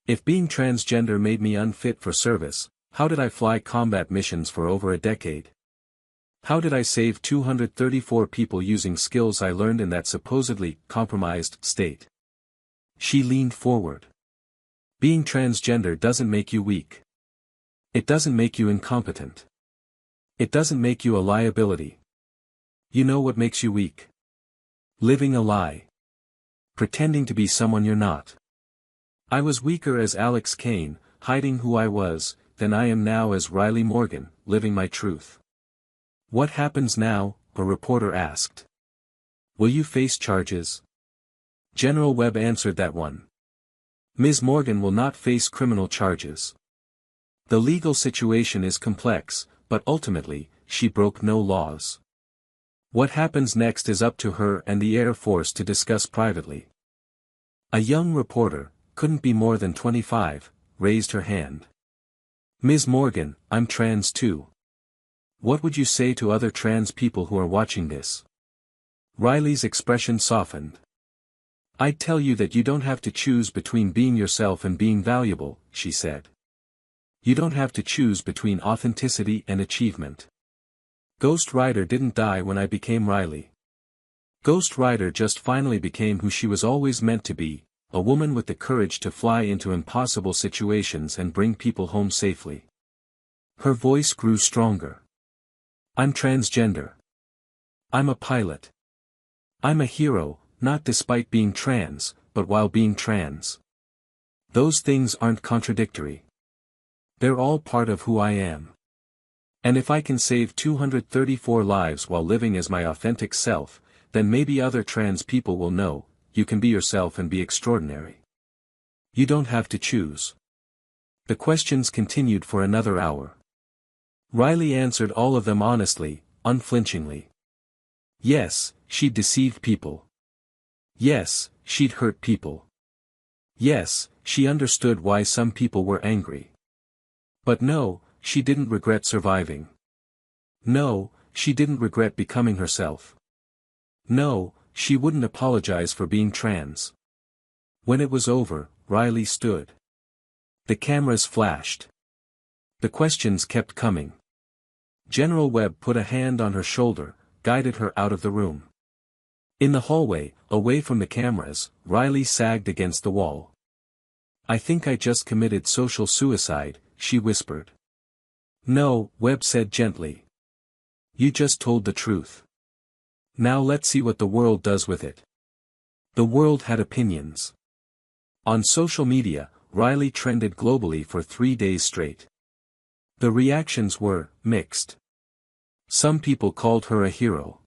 If being transgender made me unfit for service, how did I fly combat missions for over a decade? How did I save 234 people using skills I learned in that supposedly compromised state? She leaned forward. Being transgender doesn't make you weak. It doesn't make you incompetent. It doesn't make you a liability. You know what makes you weak? Living a lie. Pretending to be someone you're not. I was weaker as Alex Kane, hiding who I was, than I am now as Riley Morgan, living my truth. What happens now? A reporter asked. Will you face charges? General Webb answered that one. Ms. Morgan will not face criminal charges. The legal situation is complex, but ultimately, she broke no laws. What happens next is up to her and the Air Force to discuss privately. A young reporter, couldn't be more than 25, raised her hand. Ms. Morgan, I'm trans too. What would you say to other trans people who are watching this? Riley's expression softened. I'd tell you that you don't have to choose between being yourself and being valuable, she said. You don't have to choose between authenticity and achievement. Ghost Rider didn't die when I became Riley. Ghost Rider just finally became who she was always meant to be, a woman with the courage to fly into impossible situations and bring people home safely. Her voice grew stronger. I'm transgender. I'm a pilot. I'm a hero, not despite being trans, but while being trans. Those things aren't contradictory. They're all part of who I am. And if I can save 234 lives while living as my authentic self, then maybe other trans people will know, you can be yourself and be extraordinary. You don't have to choose. The questions continued for another hour. Riley answered all of them honestly, unflinchingly. Yes, she'd deceived people. Yes, she'd hurt people. Yes, she understood why some people were angry. But no, she didn't regret surviving. No, she didn't regret becoming herself. No, she wouldn't apologize for being trans. When it was over, Riley stood. The cameras flashed. The questions kept coming. General Webb put a hand on her shoulder, guided her out of the room. In the hallway, away from the cameras, Riley sagged against the wall. I think I just committed social suicide, she whispered. No, Webb said gently. You just told the truth. Now let's see what the world does with it. The world had opinions. On social media, Riley trended globally for 3 days straight. The reactions were mixed. Some people called her a hero.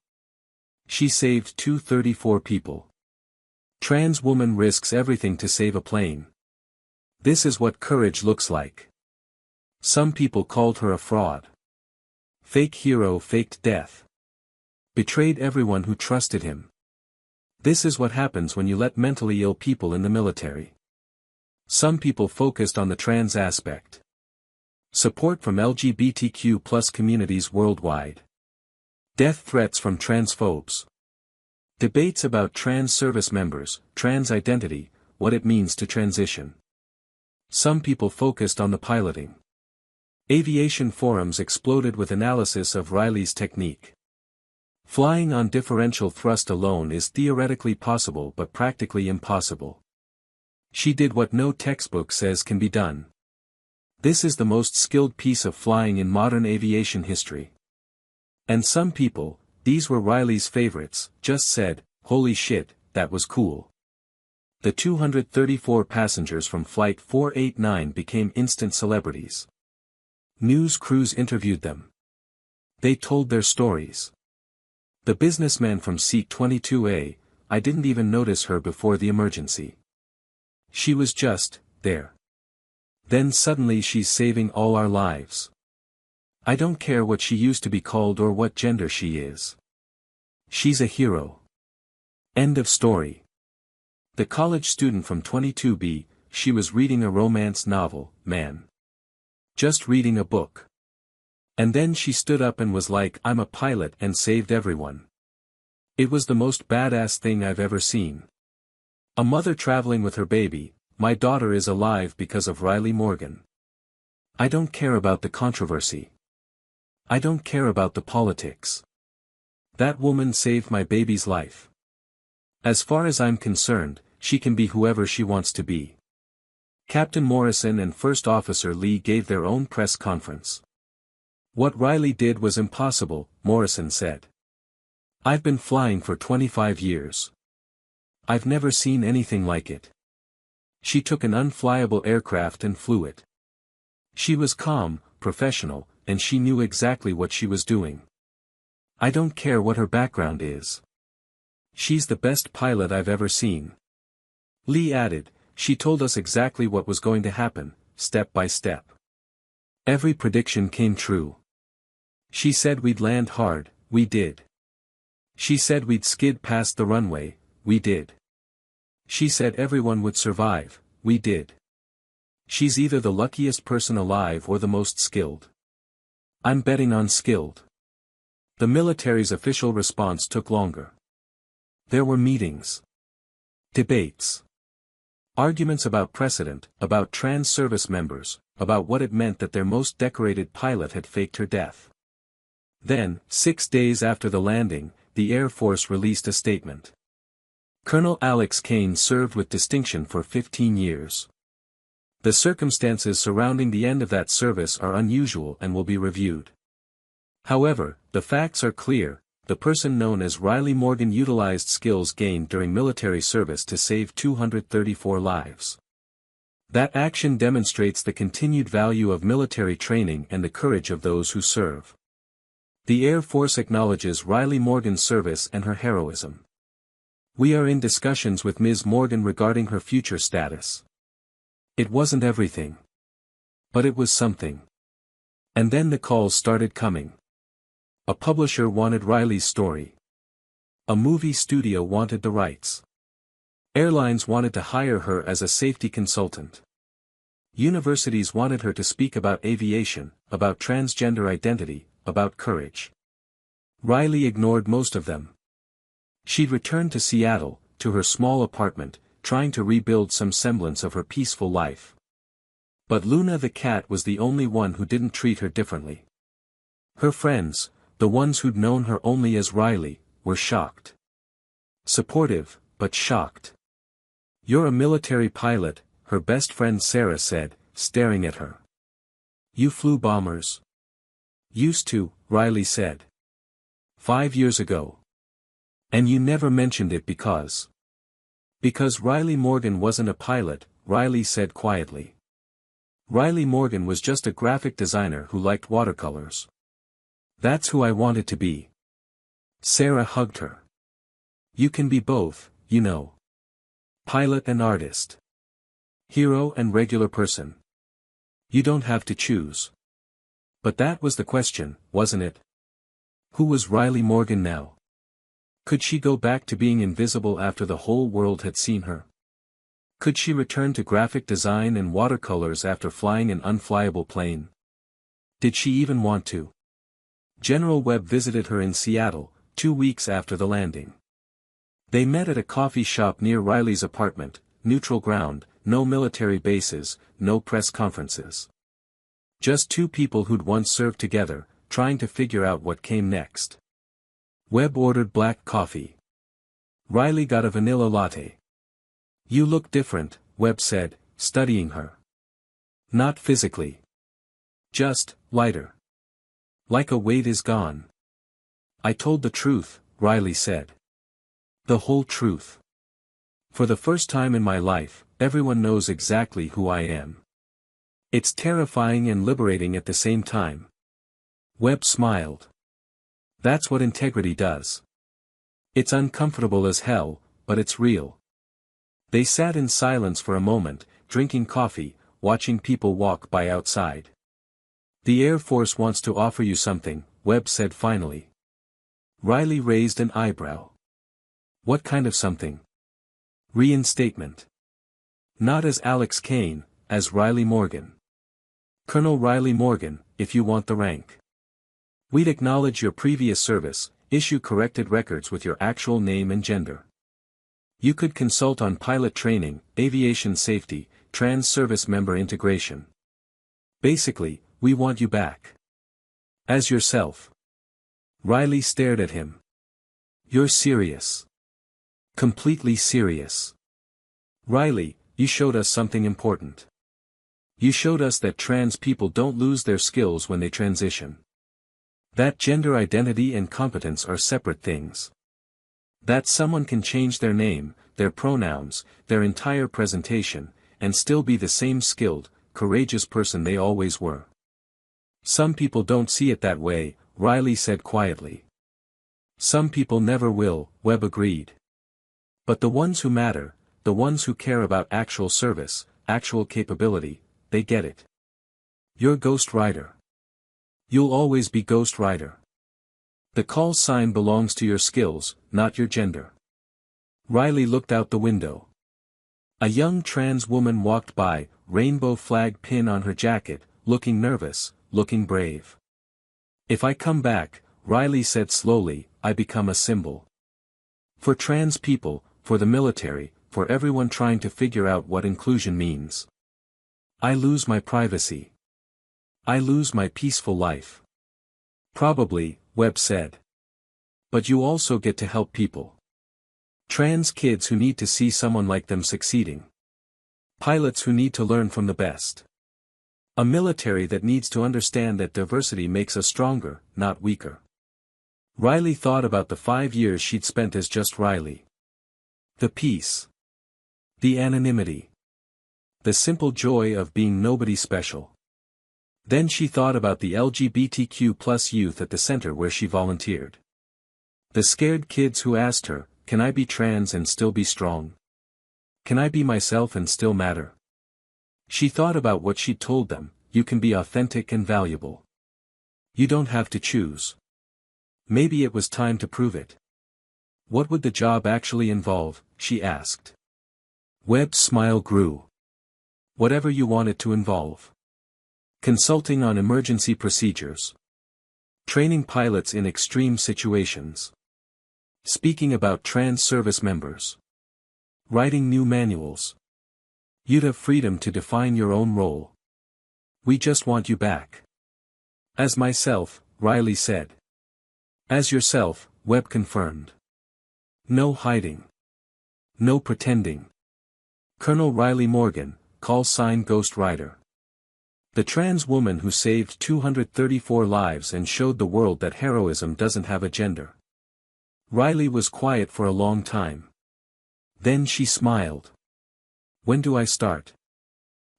She saved 234 people. Trans woman risks everything to save a plane. This is what courage looks like. Some people called her a fraud. Fake hero faked death. Betrayed everyone who trusted him. This is what happens when you let mentally ill people in the military. Some people focused on the trans aspect. Support from LGBTQ+ communities worldwide. Death threats from transphobes. Debates about trans service members, trans identity, what it means to transition. Some people focused on the piloting. Aviation forums exploded with analysis of Riley's technique. Flying on differential thrust alone is theoretically possible but practically impossible. She did what no textbook says can be done. This is the most skilled piece of flying in modern aviation history. And some people, these were Riley's favorites, just said, holy shit, that was cool. The 234 passengers from Flight 489 became instant celebrities. News crews interviewed them. They told their stories. The businessman from seat 22A, I didn't even notice her before the emergency. She was just there. Then suddenly she's saving all our lives. I don't care what she used to be called or what gender she is. She's a hero. End of story. The college student from 22B, she was reading a romance novel, man. Just reading a book. And then she stood up and was like, I'm a pilot, and saved everyone. It was the most badass thing I've ever seen. A mother traveling with her baby, my daughter is alive because of Riley Morgan. I don't care about the controversy. I don't care about the politics. That woman saved my baby's life. As far as I'm concerned, she can be whoever she wants to be. Captain Morrison and First Officer Lee gave their own press conference. What Riley did was impossible, Morrison said. I've been flying for 25 years. I've never seen anything like it. She took an unflyable aircraft and flew it. She was calm, professional, and she knew exactly what she was doing. I don't care what her background is. She's the best pilot I've ever seen. Lee added, she told us exactly what was going to happen, step by step. Every prediction came true. She said we'd land hard, we did. She said we'd skid past the runway, we did. She said everyone would survive, we did. She's either the luckiest person alive or the most skilled. I'm betting on skilled. The military's official response took longer. There were meetings. Debates. Arguments about precedent, about trans service members, about what it meant that their most decorated pilot had faked her death. Then, 6 days after the landing, the Air Force released a statement. Colonel Alex Kane served with distinction for 15 years. The circumstances surrounding the end of that service are unusual and will be reviewed. However, the facts are clear. The person known as Riley Morgan utilized skills gained during military service to save 234 lives. That action demonstrates the continued value of military training and the courage of those who serve. The Air Force acknowledges Riley Morgan's service and her heroism. We are in discussions with Ms. Morgan regarding her future status. It wasn't everything. But it was something. And then the calls started coming. A publisher wanted Riley's story. A movie studio wanted the rights. Airlines wanted to hire her as a safety consultant. Universities wanted her to speak about aviation, about transgender identity, about courage. Riley ignored most of them. She'd returned to Seattle, to her small apartment, trying to rebuild some semblance of her peaceful life. But Luna the cat was the only one who didn't treat her differently. Her friends, the ones who'd known her only as Riley, were shocked. Supportive, but shocked. You're a military pilot, her best friend Sarah said, staring at her. You flew bombers. Used to, Riley said. 5 years ago. And you never mentioned it because Riley Morgan wasn't a pilot, Riley said quietly. Riley Morgan was just a graphic designer who liked watercolors. That's who I wanted to be. Sarah hugged her. You can be both, you know. Pilot and artist. Hero and regular person. You don't have to choose. But that was the question, wasn't it? Who was Riley Morgan now? Could she go back to being invisible after the whole world had seen her? Could she return to graphic design and watercolors after flying an unflyable plane? Did she even want to? General Webb visited her in Seattle, 2 weeks after the landing. They met at a coffee shop near Riley's apartment, neutral ground, no military bases, no press conferences. Just two people who'd once served together, trying to figure out what came next. Webb ordered black coffee. Riley got a vanilla latte. You look different, Webb said, studying her. Not physically. Just, lighter. Like a weight is gone. I told the truth, Riley said. The whole truth. For the first time in my life, everyone knows exactly who I am. It's terrifying and liberating at the same time. Webb smiled. That's what integrity does. It's uncomfortable as hell, but it's real. They sat in silence for a moment, drinking coffee, watching people walk by outside. The Air Force wants to offer you something, Webb said finally. Riley raised an eyebrow. What kind of something? Reinstatement. Not as Alex Kane, as Riley Morgan. Colonel Riley Morgan, if you want the rank. We'd acknowledge your previous service, issue corrected records with your actual name and gender. You could consult on pilot training, aviation safety, trans-service member integration. Basically, we want you back. As yourself. Riley stared at him. You're serious. Completely serious. Riley, you showed us something important. You showed us that trans people don't lose their skills when they transition. That gender identity and competence are separate things. That someone can change their name, their pronouns, their entire presentation, and still be the same skilled, courageous person they always were. Some people don't see it that way, Riley said quietly. Some people never will, Webb agreed. But the ones who matter, the ones who care about actual service, actual capability, they get it. You're Ghost Rider. You'll always be Ghost Rider. The call sign belongs to your skills, not your gender. Riley looked out the window. A young trans woman walked by, rainbow flag pin on her jacket, looking nervous, looking brave. If I come back, Riley said slowly, I become a symbol. For trans people, for the military, for everyone trying to figure out what inclusion means. I lose my privacy. I lose my peaceful life. Probably, Webb said. But you also get to help people. Trans kids who need to see someone like them succeeding. Pilots who need to learn from the best. A military that needs to understand that diversity makes us stronger, not weaker. Riley thought about the 5 years she'd spent as just Riley. The peace. The anonymity. The simple joy of being nobody special. Then she thought about the LGBTQ+ youth at the center where she volunteered. The scared kids who asked her, can I be trans and still be strong? Can I be myself and still matter? She thought about what she'd told them, you can be authentic and valuable. You don't have to choose. Maybe it was time to prove it. What would the job actually involve, she asked. Webb's smile grew. Whatever you want it to involve. Consulting on emergency procedures. Training pilots in extreme situations. Speaking about trans service members. Writing new manuals. You'd have freedom to define your own role. We just want you back. As myself, Riley said. As yourself, Webb confirmed. No hiding. No pretending. Colonel Riley Morgan, call sign Ghost Rider. The trans woman who saved 234 lives and showed the world that heroism doesn't have a gender. Riley was quiet for a long time. Then she smiled. When do I start?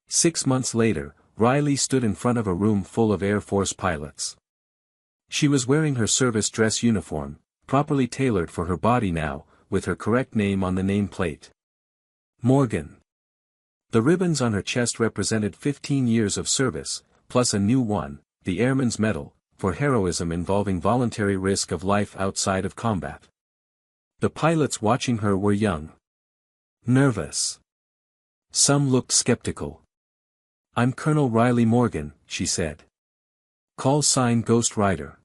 6 months later, Riley stood in front of a room full of Air Force pilots. She was wearing her service dress uniform, properly tailored for her body now, with her correct name on the nameplate. Morgan. The ribbons on her chest represented 15 years of service, plus a new one, the Airman's Medal, for heroism involving voluntary risk of life outside of combat. The pilots watching her were young. Nervous. Some looked skeptical. I'm Colonel Riley Morgan, she said. Call sign Ghost Rider.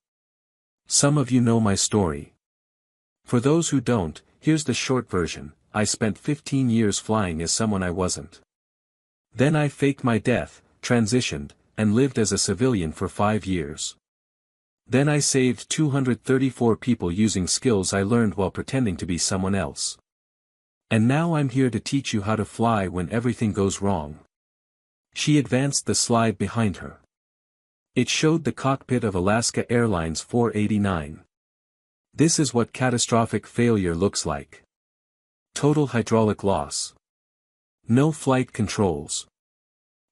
Some of you know my story. For those who don't, here's the short version, I spent 15 years flying as someone I wasn't. Then I faked my death, transitioned, and lived as a civilian for 5 years. Then I saved 234 people using skills I learned while pretending to be someone else. And now I'm here to teach you how to fly when everything goes wrong. She advanced the slide behind her. It showed the cockpit of Alaska Airlines 489. This is what catastrophic failure looks like. Total hydraulic loss. No flight controls.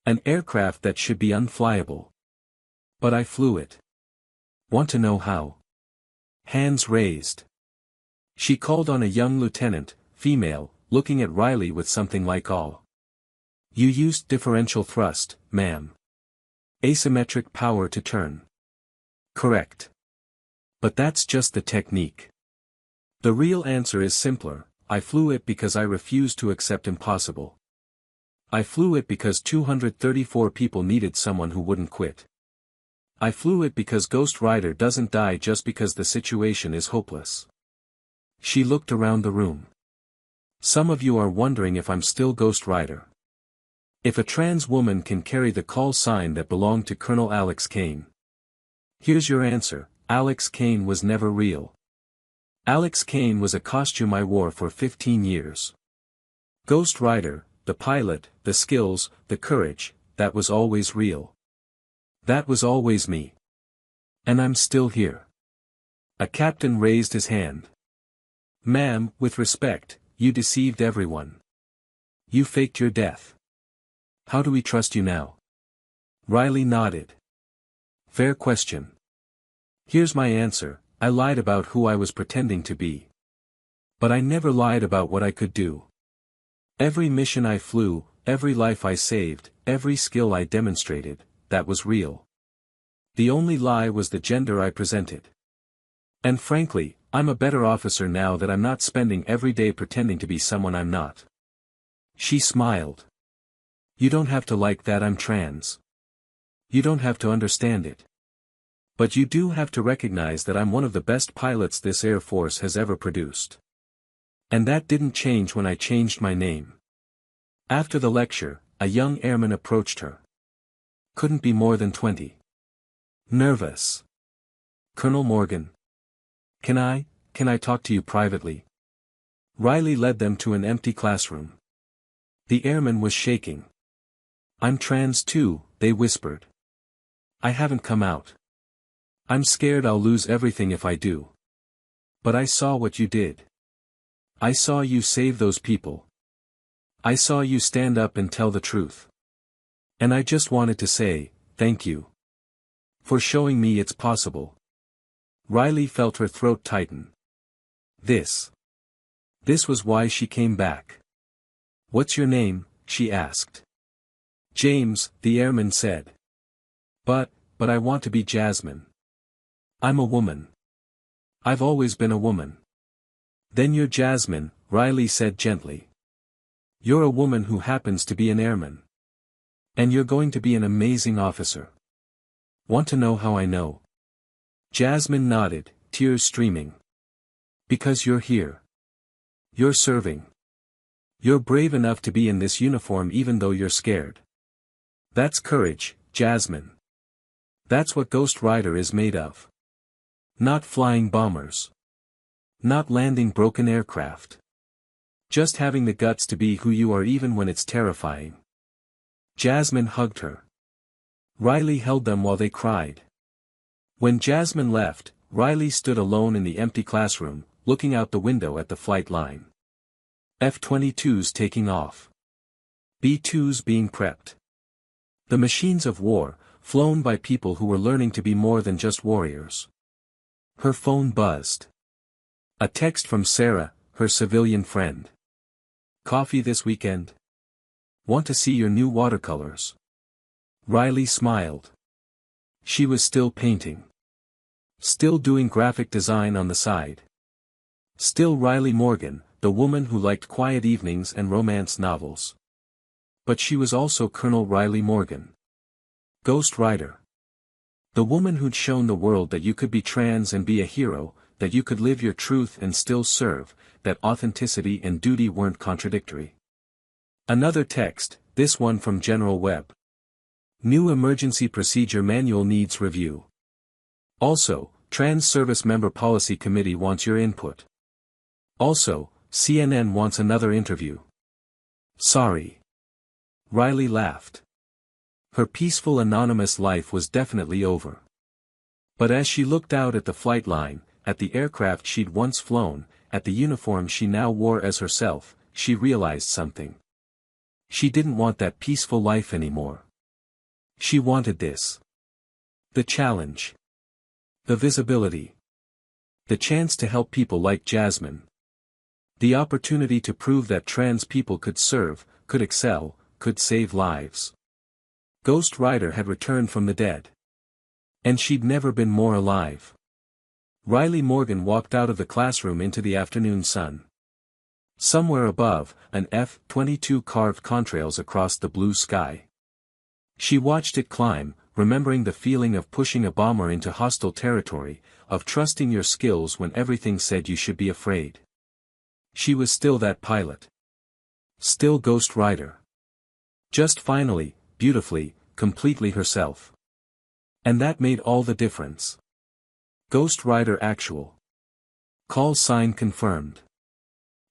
An aircraft that should be unflyable. But I flew it. Want to know how? Hands raised. She called on a young lieutenant, female, looking at Riley with something like awe. You used differential thrust, ma'am. Asymmetric power to turn. Correct. But that's just the technique. The real answer is simpler. I flew it because I refused to accept impossible. I flew it because 234 people needed someone who wouldn't quit. I flew it because Ghost Rider doesn't die just because the situation is hopeless. She looked around the room. Some of you are wondering if I'm still Ghost Rider. If a trans woman can carry the call sign that belonged to Colonel Alex Kane. Here's your answer: Alex Kane was never real. Alex Kane was a costume I wore for 15 years. Ghost Rider, the pilot, the skills, the courage, that was always real. That was always me. And I'm still here. A captain raised his hand. Ma'am, with respect, you deceived everyone. You faked your death. How do we trust you now? Riley nodded. Fair question. Here's my answer: I lied about who I was pretending to be. But I never lied about what I could do. Every mission I flew, every life I saved, every skill I demonstrated, that was real. The only lie was the gender I presented. And frankly, I'm a better officer now that I'm not spending every day pretending to be someone I'm not. She smiled. You don't have to like that I'm trans. You don't have to understand it. But you do have to recognize that I'm one of the best pilots this Air Force has ever produced. And that didn't change when I changed my name. After the lecture, a young airman approached her. Couldn't be more than 20. Nervous. Colonel Morgan. Can I talk to you privately? Riley led them to an empty classroom. The airman was shaking. I'm trans too, they whispered. I haven't come out. I'm scared I'll lose everything if I do. But I saw what you did. I saw you save those people. I saw you stand up and tell the truth. And I just wanted to say, thank you. For showing me it's possible. Riley felt her throat tighten. This was why she came back. What's your name? She asked. James, the airman said. But I want to be Jasmine. I'm a woman. I've always been a woman. Then you're Jasmine, Riley said gently. You're a woman who happens to be an airman. And you're going to be an amazing officer. Want to know how I know? Jasmine nodded, tears streaming. Because you're here. You're serving. You're brave enough to be in this uniform even though you're scared. That's courage, Jasmine. That's what Ghost Rider is made of. Not flying bombers. Not landing broken aircraft. Just having the guts to be who you are even when it's terrifying. Jasmine hugged her. Riley held them while they cried. When Jasmine left, Riley stood alone in the empty classroom, looking out the window at the flight line. F-22s taking off. B-2s being prepped. The machines of war, flown by people who were learning to be more than just warriors. Her phone buzzed. A text from Sarah, her civilian friend. Coffee this weekend? Want to see your new watercolors? Riley smiled. She was still painting. Still doing graphic design on the side. Still Riley Morgan, the woman who liked quiet evenings and romance novels. But she was also Colonel Riley Morgan. Ghost Rider. The woman who'd shown the world that you could be trans and be a hero, that you could live your truth and still serve, that authenticity and duty weren't contradictory. Another text, this one from General Webb. New Emergency Procedure Manual needs review. Also, Trans Service Member Policy Committee wants your input. Also, CNN wants another interview. Sorry. Riley laughed. Her peaceful anonymous life was definitely over. But as she looked out at the flight line, at the aircraft she'd once flown, at the uniform she now wore as herself, she realized something. She didn't want that peaceful life anymore. She wanted this. The challenge. The visibility. The chance to help people like Jasmine. The opportunity to prove that trans people could serve, could excel, could save lives. Ghost Rider had returned from the dead. And she'd never been more alive. Riley Morgan walked out of the classroom into the afternoon sun. Somewhere above, an F-22 carved contrails across the blue sky. She watched it climb, remembering the feeling of pushing a bomber into hostile territory, of trusting your skills when everything said you should be afraid. She was still that pilot. Still Ghost Rider. Just finally, beautifully, completely herself. And that made all the difference. Ghost Rider actual. Call sign confirmed.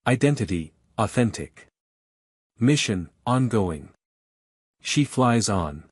Identity, authentic. Mission, ongoing. She flies on.